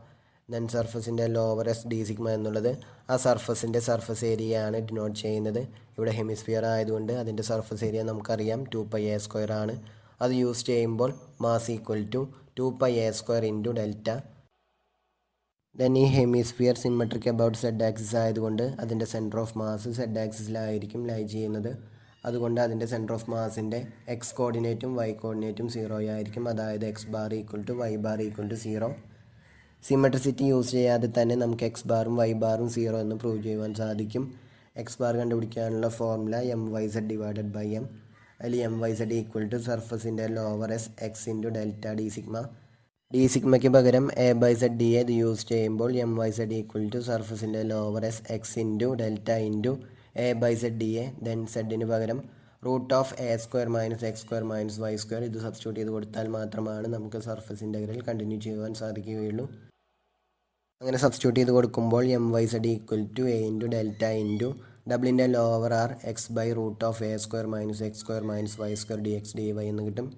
Then സർഫസിൻ്റെ lower S D sigma എന്നുള്ളത് ആ സർഫസിൻ്റെ സർഫസ് ഏരിയയാണ് ഡിനോട്ട് ചെയ്യുന്നത്. ഇവിടെ ഹെമിസ്ഫിയർ ആയതുകൊണ്ട് അതിൻ്റെ സർഫസ് ഏരിയ നമുക്കറിയാം 2πa² ആണ്. അത് യൂസ് ചെയ്യുമ്പോൾ mass equal to 2πa² into delta. Then ഈ hemisphere symmetric about zed axis ആയതുകൊണ്ട് അതിൻ്റെ സെൻറ്റർ ഓഫ് മാസ് സെഡ് ആക്സിസിലായിരിക്കും ലൈ ചെയ്യുന്നത്. അതുകൊണ്ട് അതിൻ്റെ സെൻറ്റർ ഓഫ് മാസിൻ്റെ എക്സ് കോർഡിനേറ്റും വൈ കോർഡിനേറ്റും 0 ആയിരിക്കും. അതായത് X bar equal to Y bar equal to 0. Symmetricity use ചെയ്യാതെ തന്നെ നമുക്ക് എക്സ് ബാറും വൈ ബാറും 0 എന്ന് പ്രൂവ് ചെയ്യുവാൻ സാധിക്കും. എക്സ് ബാർ കണ്ടുപിടിക്കാനുള്ള formula M Y Z divided by M. അതിൽ M Y Z equal to സർഫസിൻ്റെ lower S X into delta D sigma. D സിഗ്മയ്ക്ക് പകരം എ ബൈ സെഡ് ഡി ഇത് യൂസ് ചെയ്യുമ്പോൾ M Y Z equal to സർഫസിൻ്റെ lower S X into delta into A by Z D A. Then സെഡിന് പകരം root of a² minus x² minus y². ഇത് substitute ചെയ്ത് കൊടുത്താൽ മാത്രമാണ് നമുക്ക് സർഫസ് ഇൻ്റഗ്രൽ കണ്ടിന്യൂ ചെയ്യുവാൻ സാധിക്കുകയുള്ളൂ. അങ്ങനെ സബ്സ്റ്റിറ്റ്യൂട്ട് ചെയ്ത് കൊടുക്കുമ്പോൾ M Y Z equal to A into delta into ഡബിളിൻ്റെ lower R X by root of a² minus x² minus y² D X D Y എന്ന് കിട്ടും.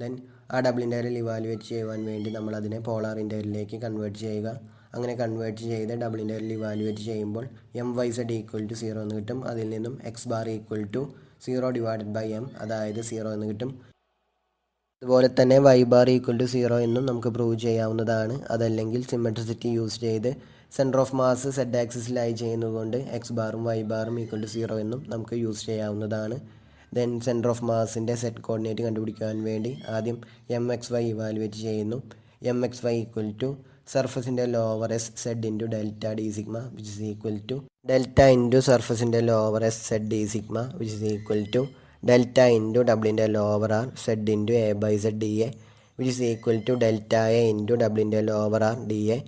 ദെൻ ആ ഡബിൾ ഇൻ്റഗ്രൽ ഇവാലുവേറ്റ് ചെയ്യുവാൻ വേണ്ടി നമ്മൾ അതിനെ പോളാർ ഇൻ്റഗ്രലിലേക്ക് കൺവേർട്ട് ചെയ്യുക. അങ്ങനെ കൺവേർട്ട് ചെയ്ത് ഡബിൾ ഇൻ്റഗ്രൽ ഇവാലുവേറ്റ് ചെയ്യുമ്പോൾ M Y Z equal to 0 എന്ന് കിട്ടും. അതിൽ നിന്നും x bar equal to 0 divided by m, അതായത് 0 എന്ന് കിട്ടും. അതുപോലെ തന്നെ വൈ ബാർ ഈക്വൽ ടു 0 എന്നും നമുക്ക് പ്രൂവ് ചെയ്യാവുന്നതാണ്. അതല്ലെങ്കിൽ സിമെട്രിസിറ്റി യൂസ് ചെയ്ത് സെൻറ്റർ ഓഫ് മാസ് സെഡ് ആക്സിസിലായി ചെയ്യുന്നതുകൊണ്ട് എക്സ് ബാറും വൈ ബാറും ഈക്വൽ ടു 0 എന്നും നമുക്ക് യൂസ് ചെയ്യാവുന്നതാണ്. ദെൻ സെൻറ്റർ ഓഫ് മാസിൻ്റെ സെറ്റ് കോർഡിനേറ്റ് കണ്ടുപിടിക്കാൻ വേണ്ടി ആദ്യം എം എക്സ് വൈ ഇവാലുവേറ്റ് ചെയ്യുന്നു. M X Y equal to സർഫസിൻ്റെ lower S zed into delta D sigma which is equal to delta into സർഫസിൻ്റെ lower S zed D sigma which is equal to delta into ഡബിളിൻ്റെ lower R zed into A by Z D A which is equal to delta A into ഡബിളിൻ്റെ lower R D A.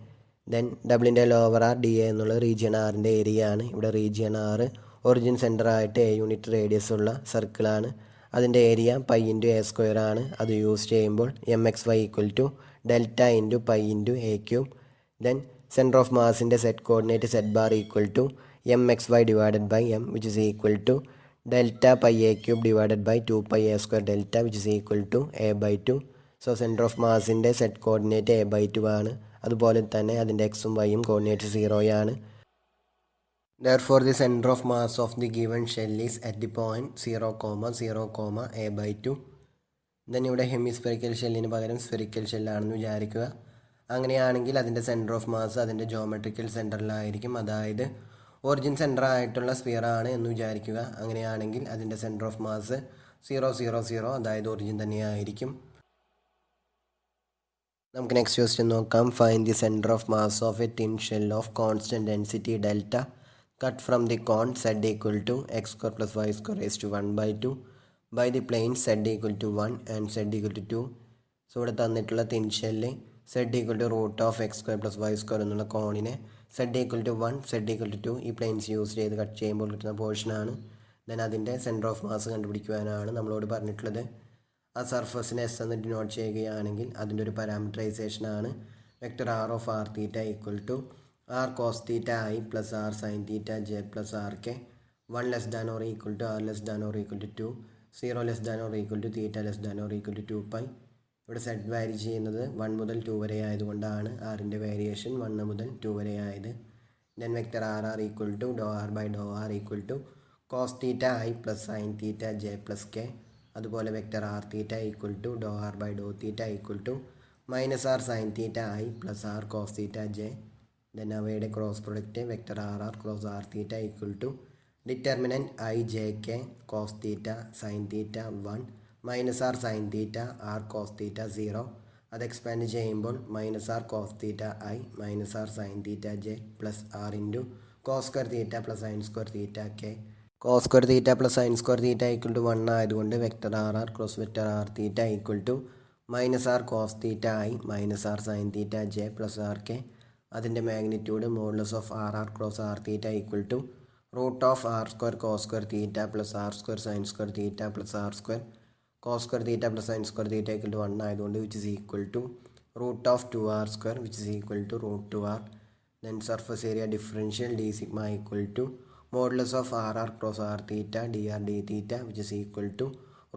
Then ഡബിളിൻ്റെ lower R D A എന്നുള്ള region ആറിൻ്റെ area ആണ്. ഇവിടെ region R origin സെൻറ്ററായിട്ട് a unit radius ഉള്ള സർക്കിളാണ്. അതിൻ്റെ ഏരിയ പൈ ഇൻറ്റു a² ആണ്. അത് യൂസ് ചെയ്യുമ്പോൾ M X Y equal to delta into pi into A cube. Then centre of മാസിൻ്റെ zed coordinate zed bar equal to M X Y divided by M which is equal to delta pi A cube divided by 2πa² delta which is equal to A by 2. So centre of മാസിൻ്റെ zed coordinate A by 2 ആണ്. അതുപോലെ തന്നെ അതിൻ്റെ എക്സും വൈയും coordinate 0 ആണ്. Therefore, the center of mass of the given shell is at the point 0, 0, a by 2. Then ഇവിടെ hemispherical ഷെല്ലിന് പകരം spherical ഷെല്ലാണെന്ന് വിചാരിക്കുക. അങ്ങനെയാണെങ്കിൽ അതിൻ്റെ സെൻറ്റർ ഓഫ് മാസ് അതിൻ്റെ ജോമെട്രിക്കൽ സെൻറ്ററിലായിരിക്കും. അതായത് ഒറിജിൻ സെൻറ്റർ ആയിട്ടുള്ള സ്ഫിയർ ആണ് എന്ന് വിചാരിക്കുക. അങ്ങനെയാണെങ്കിൽ അതിൻ്റെ സെൻറ്റർ ഓഫ് മാസ് 0, 0, 0 അതായത് ഒറിജിൻ തന്നെയായിരിക്കും. നമുക്ക് നെക്സ്റ്റ് ക്വസ്റ്റ്യൻ നോക്കാം. Find the centre of mass of a thin shell of constant density delta cut from the cone z equal to x² plus y² raised to 1 by 2 by the plane z equal to 1 and z equal to 2. So ഇവിടെ തന്നിട്ടുള്ള thin shell z equal to root of x² plus y² എന്നുള്ള കോണിനെ z equal to 1, z equal to 2 ഈ planes use ചെയ്ത് cut ചെയ്യുമ്പോൾ കിട്ടുന്ന പോർഷനാണ്. Then അതിൻ്റെ സെൻറ്റർ ഓഫ് മാസ് കണ്ടുപിടിക്കുവാനാണ് നമ്മളോട് പറഞ്ഞിട്ടുള്ളത്. ആ സർഫസിനെ എസ് എന്ന് ഡിനോട്ട് ചെയ്യുകയാണെങ്കിൽ അതിൻ്റെ ഒരു പാരാമീറ്ററൈസേഷനാണ് vector R of R theta equal to r cos theta I plus r sin theta j plus rk 1 less than or equal to r less than or equal to 2, 0 less than or equal to theta less than or equal to 2π. ഇവിടെ set വാരി ചെയ്യുന്നത് 1 മുതൽ 2 വരെ ആയതുകൊണ്ടാണ് ആറിൻ്റെ variation 1 മുതൽ 2 വരെ ആയത്. Then vector R R equal to doh R by doh R equal to cos theta I plus sine theta J plus K. അതുപോലെ vector R theta equal to doh R by doh theta equal to minus R sine theta I plus R cos theta J. Then അവയുടെ cross product vector R R cross R theta equal to determinant I J K cos theta sine theta 1 minus R sine theta r cos theta 0. അത് expand ചെയ്യുമ്പോൾ minus r cos theta i minus R sine theta J plus r into cos square theta plus sine square theta k. Cos square theta plus sine square theta equal to 1 ആയതുകൊണ്ട് vector R R cross vector R theta equal to minus r cos theta i minus R sine theta J plus r k. അതിൻ്റെ magnitude modulus of r R cross R theta equal to root of r square cos square theta plus r square sine square theta plus r square cos square theta plus sine square theta equal to 1 ആയതുകൊണ്ട് which is equal to root of 2r square which is equal to root 2r. Then surface area differential D sigma equal to modulus of r R cross R theta D R D theta which is equal to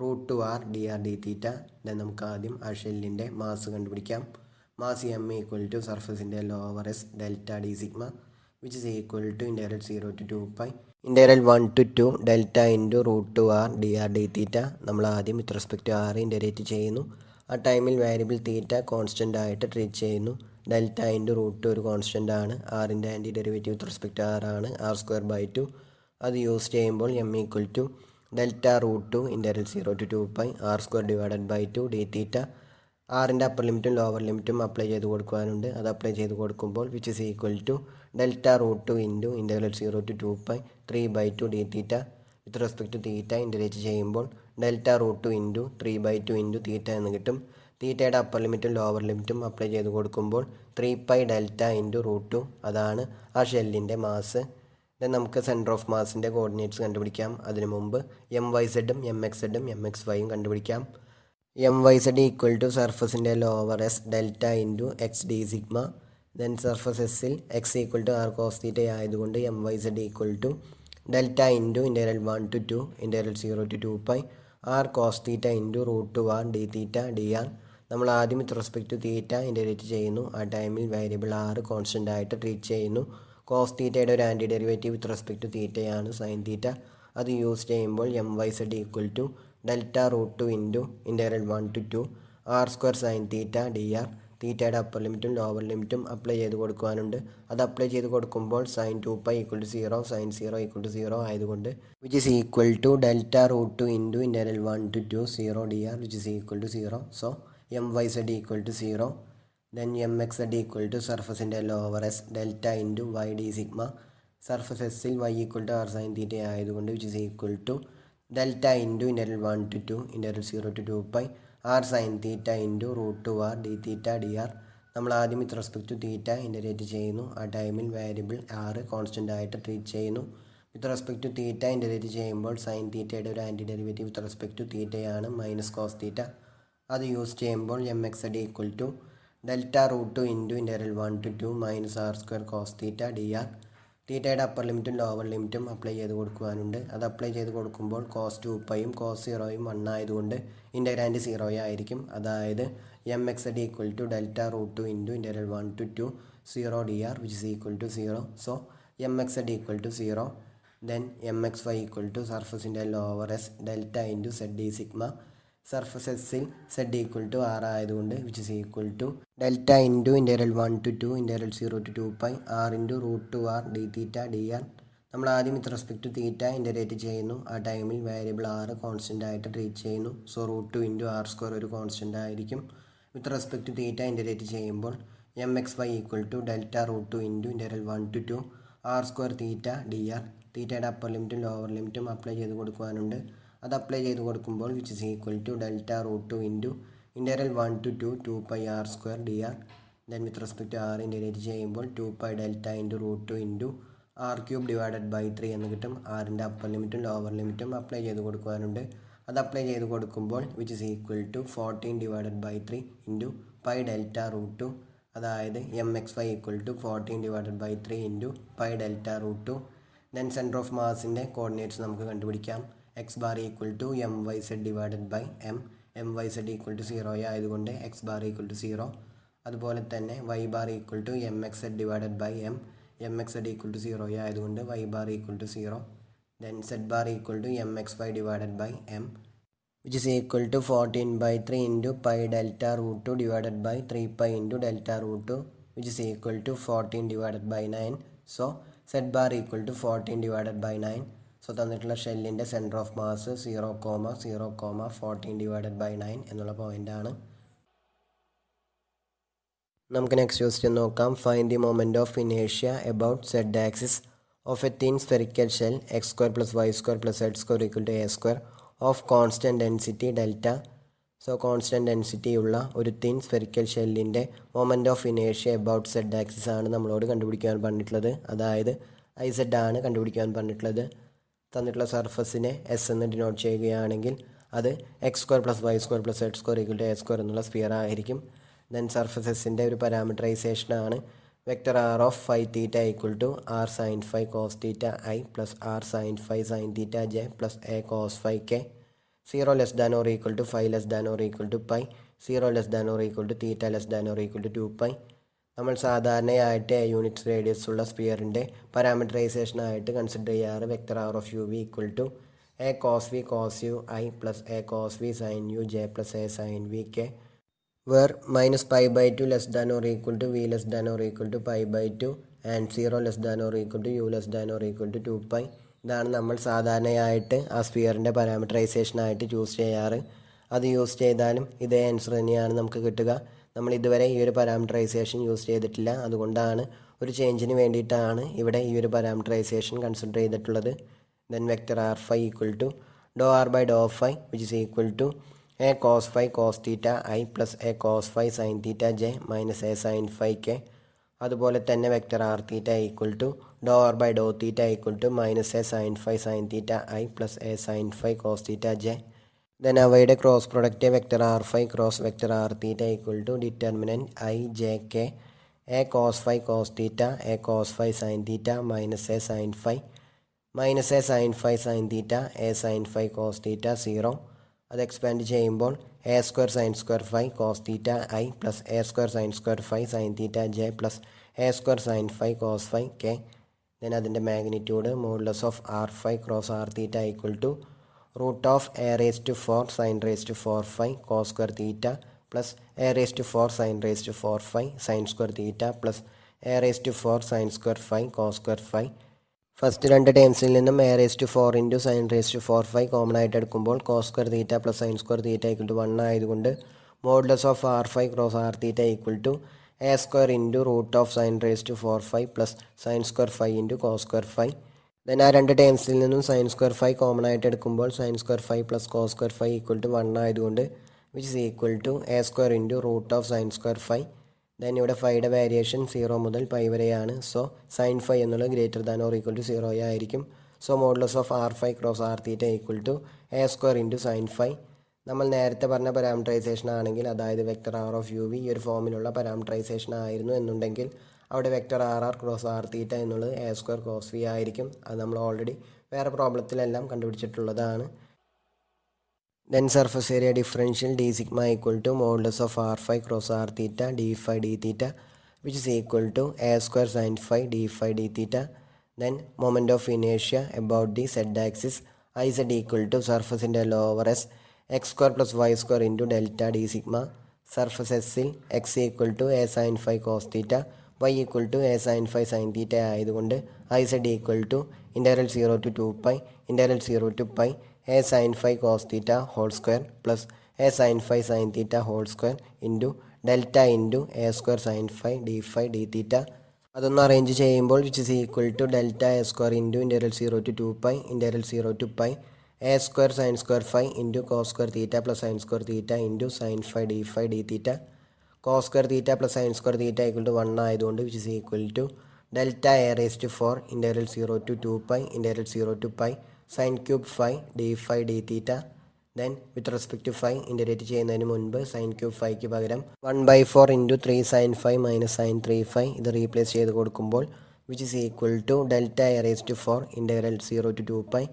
root 2r D R D theta. Then നമുക്ക് ആദ്യം ആ ഷെല്ലിൻ്റെ mass കണ്ടുപിടിക്കാം. Mass M equal to സർഫസിൻ്റെ lower S delta D sigma which is equal to integral 0 to 2π integral 1 to 2 delta into root 2r D R D theta. നമ്മൾ ആദ്യം with respect to R integrate ചെയ്യുന്നു. ആ ടൈമിൽ variable theta constant ആയിട്ട് treat ചെയ്യുന്നു. Delta into root ഒരു constant ആണ്. ആറിൻ്റെ anti derivative with respect to R ആണ് ആർ സ്ക്വയർ ബൈ 2. അത് യൂസ് ചെയ്യുമ്പോൾ M equal to delta root 2 integral 0 to 2π R square divided by 2 D theta. ആറിൻ്റെ upper ലിമിറ്റും ലോവർ ലിമിറ്റും അപ്ലൈ ചെയ്ത് കൊടുക്കുവാനുണ്ട്. അത് അപ്ലൈ ചെയ്ത് കൊടുക്കുമ്പോൾ which is equal to delta root 2 into integral 0 to 2π 3/2 D theta. With respect to theta integrate ചെയ്യുമ്പോൾ delta root 2 into 3/2 into theta എന്ന് കിട്ടും. തീറ്റയുടെ അപ്പർ ലിമിറ്റും ലോവർ ലിമിറ്റും അപ്ലൈ ചെയ്ത് കൊടുക്കുമ്പോൾ 3π ഡെൽറ്റ ഇൻറ്റു റൂട്ട് 2 അതാണ് ആ ഷെല്ലിൻ്റെ മാസ്. ദെൻ നമുക്ക് സെൻറ്റർ ഓഫ് മാസിൻ്റെ കോർഡിനേറ്റ്സ് കണ്ടുപിടിക്കാം. അതിനു മുമ്പ് എം വൈ സെഡും എം എക്സ് സെഡും എം എക്സ് വൈയും കണ്ടുപിടിക്കാം. M Y Z equal to സർഫസിൻ്റെ lower S delta into X D sigma. Then surface എസ്സിൽ X equal to R cos theta ആയതുകൊണ്ട് M Y Z equal to delta into integral 1 to 2 integral 0 to 2π R cos theta into root 2r D theta D R. നമ്മൾ ആദ്യം with respect to theta integrate ചെയ്യുന്നു. ആ ടൈമിൽ variable R constant ആയിട്ട് treat ചെയ്യുന്നു. Cos തീറ്റയുടെ ഒരു anti derivative with respect to തീറ്റയാണ് സൈൻ തീറ്റ. അത് യൂസ് ചെയ്യുമ്പോൾ M Y Z equal to delta root 2 into integral 1 to 2 R square sine theta D R. തീറ്റയുടെ അപ്പർ ലിമിറ്റും ലോവർ ലിമിറ്റും അപ്ലൈ ചെയ്ത് കൊടുക്കുവാനുണ്ട്. അത് അപ്ലൈ ചെയ്ത് കൊടുക്കുമ്പോൾ sine 2π equal to 0 sign 0 equal to 0 ആയതുകൊണ്ട് which is equal to delta root 2 into integral 1 to 2 0 D R which is equal to 0. So M Y Z equal to 0. Then M X Z equal to സർഫസിൻ്റെ lower S delta into Y D sigma. Surface എസ്സിൽ Y equal to R sine theta ആയതുകൊണ്ട് which is equal to delta into integral 1 to 2 integral 0 to 2π R sine theta into root 2r D theta D R. നമ്മൾ ആദ്യം with respect to theta integrate ചെയ്യുന്നു. ആ ടൈമിൽ variable R constant ആയിട്ട് treat ചെയ്യുന്നു. With respect to theta integrate ചെയ്യുമ്പോൾ sine തീറ്റയുടെ ഒരു anti derivative with respect to തീറ്റയാണ് മൈനസ് കോസ് തീറ്റ. അത് യൂസ് ചെയ്യുമ്പോൾ M X Z equal to delta root 2 into integral 1 to 2 minus R square cos theta D R. തീറ്റയുടെ upper ലിമിറ്റും lower ലിമിറ്റും apply ചെയ്ത് കൊടുക്കുവാനുണ്ട്. അത് അപ്ലൈ ചെയ്ത് കൊടുക്കുമ്പോൾ കോസ് 2πയും കോസ് 0യും 1 ആയതുകൊണ്ട് ഇൻ്റഗ്രാൻഡ് 0 ആയിരിക്കും. അതായത് M X Z equal to delta root 2 into integral 1 to 2 0 D R which is equal to 0. So M X Z equal to 0. Then M X Y equal to സർഫസിൻ്റെ lower S delta into Z D sigma. Surface എസ്സിൽ Z equal to R ആയതുകൊണ്ട് which is equal to delta into integral 1 to 2 integral 0 to 2π R into root 2r D theta D R. നമ്മൾ ആദ്യം with respect to theta integrate ചെയ്യുന്നു. ആ ടൈമിൽ variable R constant ആയിട്ട് treat ചെയ്യുന്നു. So root 2 into R square ഒരു constant ആയിരിക്കും. With respect to theta integrate ചെയ്യുമ്പോൾ M X Y equal to delta root 2 into integral 1 to 2 R square theta D R. തീറ്റയുടെ upper ലിമിറ്റും lower ലിമിറ്റും apply ചെയ്ത് കൊടുക്കുവാനുണ്ട്. അത് അപ്ലൈ ചെയ്ത് കൊടുക്കുമ്പോൾ which is equal to delta root 2 into integral 1 to 2 2π R square D R. Then with respect to R integrate ചെയ്യുമ്പോൾ 2π delta into root 2 into R cube divided by 3 എന്ന് കിട്ടും. ആറിൻ്റെ അപ്പർ ലിമിറ്റും ലോവർ ലിമിറ്റും അപ്ലൈ ചെയ്ത് കൊടുക്കുവാനുണ്ട്. അത് അപ്ലൈ ചെയ്ത് കൊടുക്കുമ്പോൾ which is equal to 14 divided by 3 into pi delta root 2. അതായത് M X Y equal to 14 divided by 3 into pi delta root 2. Then centre of മാസിൻ്റെ കോർഡിനേറ്റ്സ് നമുക്ക് കണ്ടുപിടിക്കാം. X bar equal to M Y Z divided by M. M Y Z equal to 0 ആയതുകൊണ്ട് X bar equal to 0. അതുപോലെ തന്നെ Y bar equal to M X Z divided by M. M X Z equal to 0 ആയതുകൊണ്ട് Y bar equal to 0. Then Z bar equal to M X Y divided by M which is equal to 14/3 into pi delta root 2 divided by 3π into delta root 2 which is equal to 14 divided by 9. So Z bar equal to 14 divided by 9. So തന്നിട്ടുള്ള ഷെല്ലിൻ്റെ centre of mass 0,0,14 divided by 9 എന്നുള്ള പോയിൻ്റാണ്. നമുക്ക് next question നോക്കാം. Find the moment of ഇനേഷ്യ about Z axis of a thin spherical shell x² + y² + z² = a² of constant density delta so constant density ഉള്ള ഒരു thin spherical ഷെല്ലിൻ്റെ moment of ഇനേഷ്യ about Z axis ആണ് നമ്മളോട് കണ്ടുപിടിക്കാൻ പറഞ്ഞിട്ടുള്ളത്. അതായത് IZ ആണ് കണ്ടുപിടിക്കാൻ പറഞ്ഞിട്ടുള്ളത്. തന്നിട്ടുള്ള സർഫസിനെ എസ് എന്ന് ഡിനോട്ട് ചെയ്യുകയാണെങ്കിൽ അത് x² + y² + z² = a² എന്നുള്ള സ്ഫിയർ ആയിരിക്കും. ദെൻ സർഫസ് എസിൻ്റെ ഒരു പാരാമീറ്ററൈസേഷനാണ് vector r of φ θ = r sin φ cos θ I + r sin φ sin θ j + a cos φ k. 0 less than or equal to phi less than or equal to pi, 0 less than or equal to theta less than or equal to 2 pi. നമ്മൾ സാധാരണയായിട്ട് unit radius ഉള്ള സ്പിയറിൻ്റെ പാരാമീറ്ററൈസേഷനായിട്ട് consider ചെയ്യാറ് vector r of u v = a cos v cos u I + a cos v sin u j + a sin v k, where -pi/2 less than or equal to v less than or equal to pi/2 and 0 less than or equal to u less than or equal to 2 pi. ഇതാണ് നമ്മൾ സാധാരണയായിട്ട് ആ സ്പിയറിൻ്റെ പാരാമീറ്ററൈസേഷനായിട്ട് choose ചെയ്യാറ്. അത് use ചെയ്താലും ഇതേ answer തന്നെയാണ് നമുക്ക് കിട്ടുക. നമ്മൾ ഇതുവരെ ഈ ഒരു പാരാമീറ്ററൈസേഷൻ യൂസ് ചെയ്തിട്ടില്ല. അതുകൊണ്ടാണ് ഒരു ചേഞ്ചിന് വേണ്ടിയിട്ടാണ് ഇവിടെ ഈ ഒരു പാരാമീറ്ററൈസേഷൻ കൺസിഡർ ചെയ്തിട്ടുള്ളത്. Then vector r phi = ∂r/∂phi which is equal to a cos phi cos θ I + a cos phi sin θ j - a sin phi k. അതുപോലെ തന്നെ vector r θ = ∂r/∂θ = -a sin phi sin θ I + a sin phi cos θ j. Then അവയുടെ cross product vector r phi cross vector r θ = determinant I j k a cos phi cos θ a cos phi sin θ - a sin phi -a sin phi sin θ a sin phi cos θ 0. അത് expand ചെയ്യുമ്പോൾ a² sin² phi cos θ I + a² sin² phi sin θ j + a² sin phi cos phi k. Then അതിൻ്റെ magnitude modulus of r phi cross r θ = √a⁴ sin⁴ phi cos² θ + a⁴ sin⁴ phi sin² θ + a⁴ sin² phi cos² phi. First രണ്ട് ടേംസിൽ നിന്നും a⁴ × sin⁴ phi common ആയിട്ട് എടുക്കുമ്പോൾ cos² θ + sin² θ = 1 ആയതുകൊണ്ട് modulus of r phi cross r θ = a² × √sin⁴ phi + sin² phi × cos² phi. Then ആ രണ്ട് ടേംസിൽ നിന്നും sin² phi കോമൺ ആയിട്ട് എടുക്കുമ്പോൾ sin² phi + cos² phi = 1 ആയതുകൊണ്ട് which is equal to a² × √sin² phi. Then ഇവിടെ ഫൈയുടെ വേരിയേഷൻ 0 മുതൽ പൈ വരെയാണ്. സോ sin phi എന്നുള്ളത് > 0 ആയിരിക്കും. So modulus of r phi cross r θ = a² × sin phi. നമ്മൾ നേരത്തെ പറഞ്ഞ പാരാമീറ്ററൈസേഷൻ ആണെങ്കിൽ, അതായത് vector r of u v ഈ ഒരു ഫോമിലുള്ള പാരാമീറ്ററൈസേഷൻ ആയിരുന്നു എന്നുണ്ടെങ്കിൽ അവിടെ വെക്ടർ r ക്രോസ് r θ എന്നുള്ളത് a² cos v ആയിരിക്കും. അത് നമ്മൾ ഓൾറെഡി വേറെ പ്രോബ്ലത്തിലെല്ലാം കണ്ടുപിടിച്ചിട്ടുള്ളതാണ്. Then surface area differential d sigma = modulus of r phi cross r θ d phi d θ which is equal to a² sin phi d phi d θ. Then moment of ഇനേഷ്യ about the Z axis IZ = സർഫസിൻ്റെ lower S x² + y² × delta d sigma. Surface എസിൽ x = a sin phi cos θ y = a sin phi sin θ ആയതുകൊണ്ട് IZ = 0 to 2 pi 0 to pi a sin phi cos θ whole square + a sin phi sin θ whole square into delta into a² sin phi d phi d θ. അതൊന്ന് arrange ചെയ്യുമ്പോൾ which is equal to delta a² into 0 to 2 pi 0 to pi a² sin² phi into cos² θ plus sin² θ into sin phi d θ. cos² θ plus sin² θ = 1 ആയതുകൊണ്ട് which is equal to delta a⁴ 0 to 2 pi 0 to pi sin³ phi d phi d θ. Then with respect to phi integrate ചെയ്യുന്നതിന് മുൻപ് sin³ ഫൈക്ക് പകരം 1/4 × 3 sin phi - sin 3 phi ഇത് replace ചെയ്ത് കൊടുക്കുമ്പോൾ which is equal to delta a⁴ 0 to 2 pi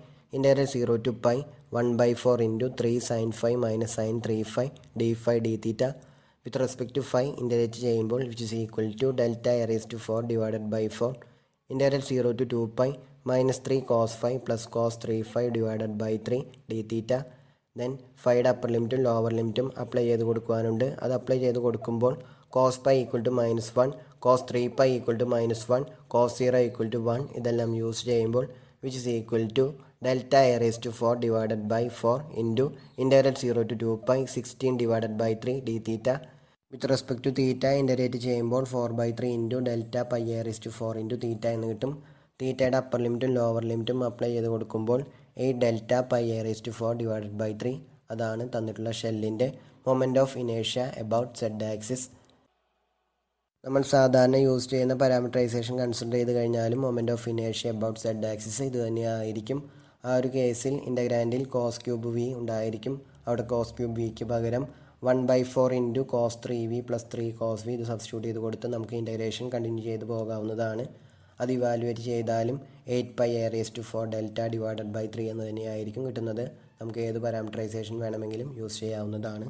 0 to pi 1/4 × 3 sin phi - sin 3 phi d phi d θ. With respect to phi integrate ചെയ്യുമ്പോൾ which is equal to delta a⁴ divided by 4 0 to 2 pi -3 cos phi plus cos 3 phi divided by 3 d θ. Then ഫൈയുടെ upper ലിമിറ്റും lower ലിമിറ്റും apply ചെയ്ത് കൊടുക്കുവാനുണ്ട്. അത് apply ചെയ്ത് കൊടുക്കുമ്പോൾ cos pi = -1 cos 3 pi = -1 cos 0 = 1 ഇതെല്ലാം യൂസ് ചെയ്യുമ്പോൾ which is equal to delta a⁴ divided by 4 into 0 to 2 pi 16 divided by 3 d θ. With respect to theta integrate ചെയ്യുമ്പോൾ 4/3 into delta pi a⁴ into തീറ്റ എന്ന് കിട്ടും. തീറ്റയുടെ upper ലിമിറ്റും lower ലിമിറ്റും apply ചെയ്ത് കൊടുക്കുമ്പോൾ 8 delta pi a⁴ divided by 3 അതാണ് തന്നിട്ടുള്ള ഷെല്ലിൻ്റെ മൊമെൻ്റ് ഓഫ് ഇനേഷ്യ എബൌട്ട് സെഡ് ആക്സിസ്. നമ്മൾ സാധാരണ യൂസ് ചെയ്യുന്ന പാരാമീറ്ററൈസേഷൻ കൺസിഡർ ചെയ്ത് കഴിഞ്ഞാലും മൊമെൻ്റ് ഓഫ് ഇനേഷ്യ എബൌട്ട് സെഡ് ആക്സിസ് ഇത് തന്നെയായിരിക്കും. ആ ഒരു കേസിൽ ഇൻ്റഗ്രാൻഡിൽ കോസ് ക്യൂബ് വി ഉണ്ടായിരിക്കും. അവിടെ കോസ് ക്യൂബ് വിക്ക് പകരം 1/4 into cos 3v plus 3 cos v ഇത് സബ്സ്റ്റിറ്റ്യൂട്ട് ചെയ്ത് കൊടുത്ത് നമുക്ക് ഇൻ്റഗ്രേഷൻ കണ്ടിന്യൂ ചെയ്ത് പോകാവുന്നതാണ്. അത് ഇവാലുവേറ്റ് ചെയ്താലും 8πa⁴ ഡെൽറ്റ ഡിവൈഡഡ് ബൈ 3 എന്ന് തന്നെയായിരിക്കും കിട്ടുന്നത്. നമുക്ക് ഏത് പാരാമീറ്ററൈസേഷൻ വേണമെങ്കിലും യൂസ് ചെയ്യാവുന്നതാണ്.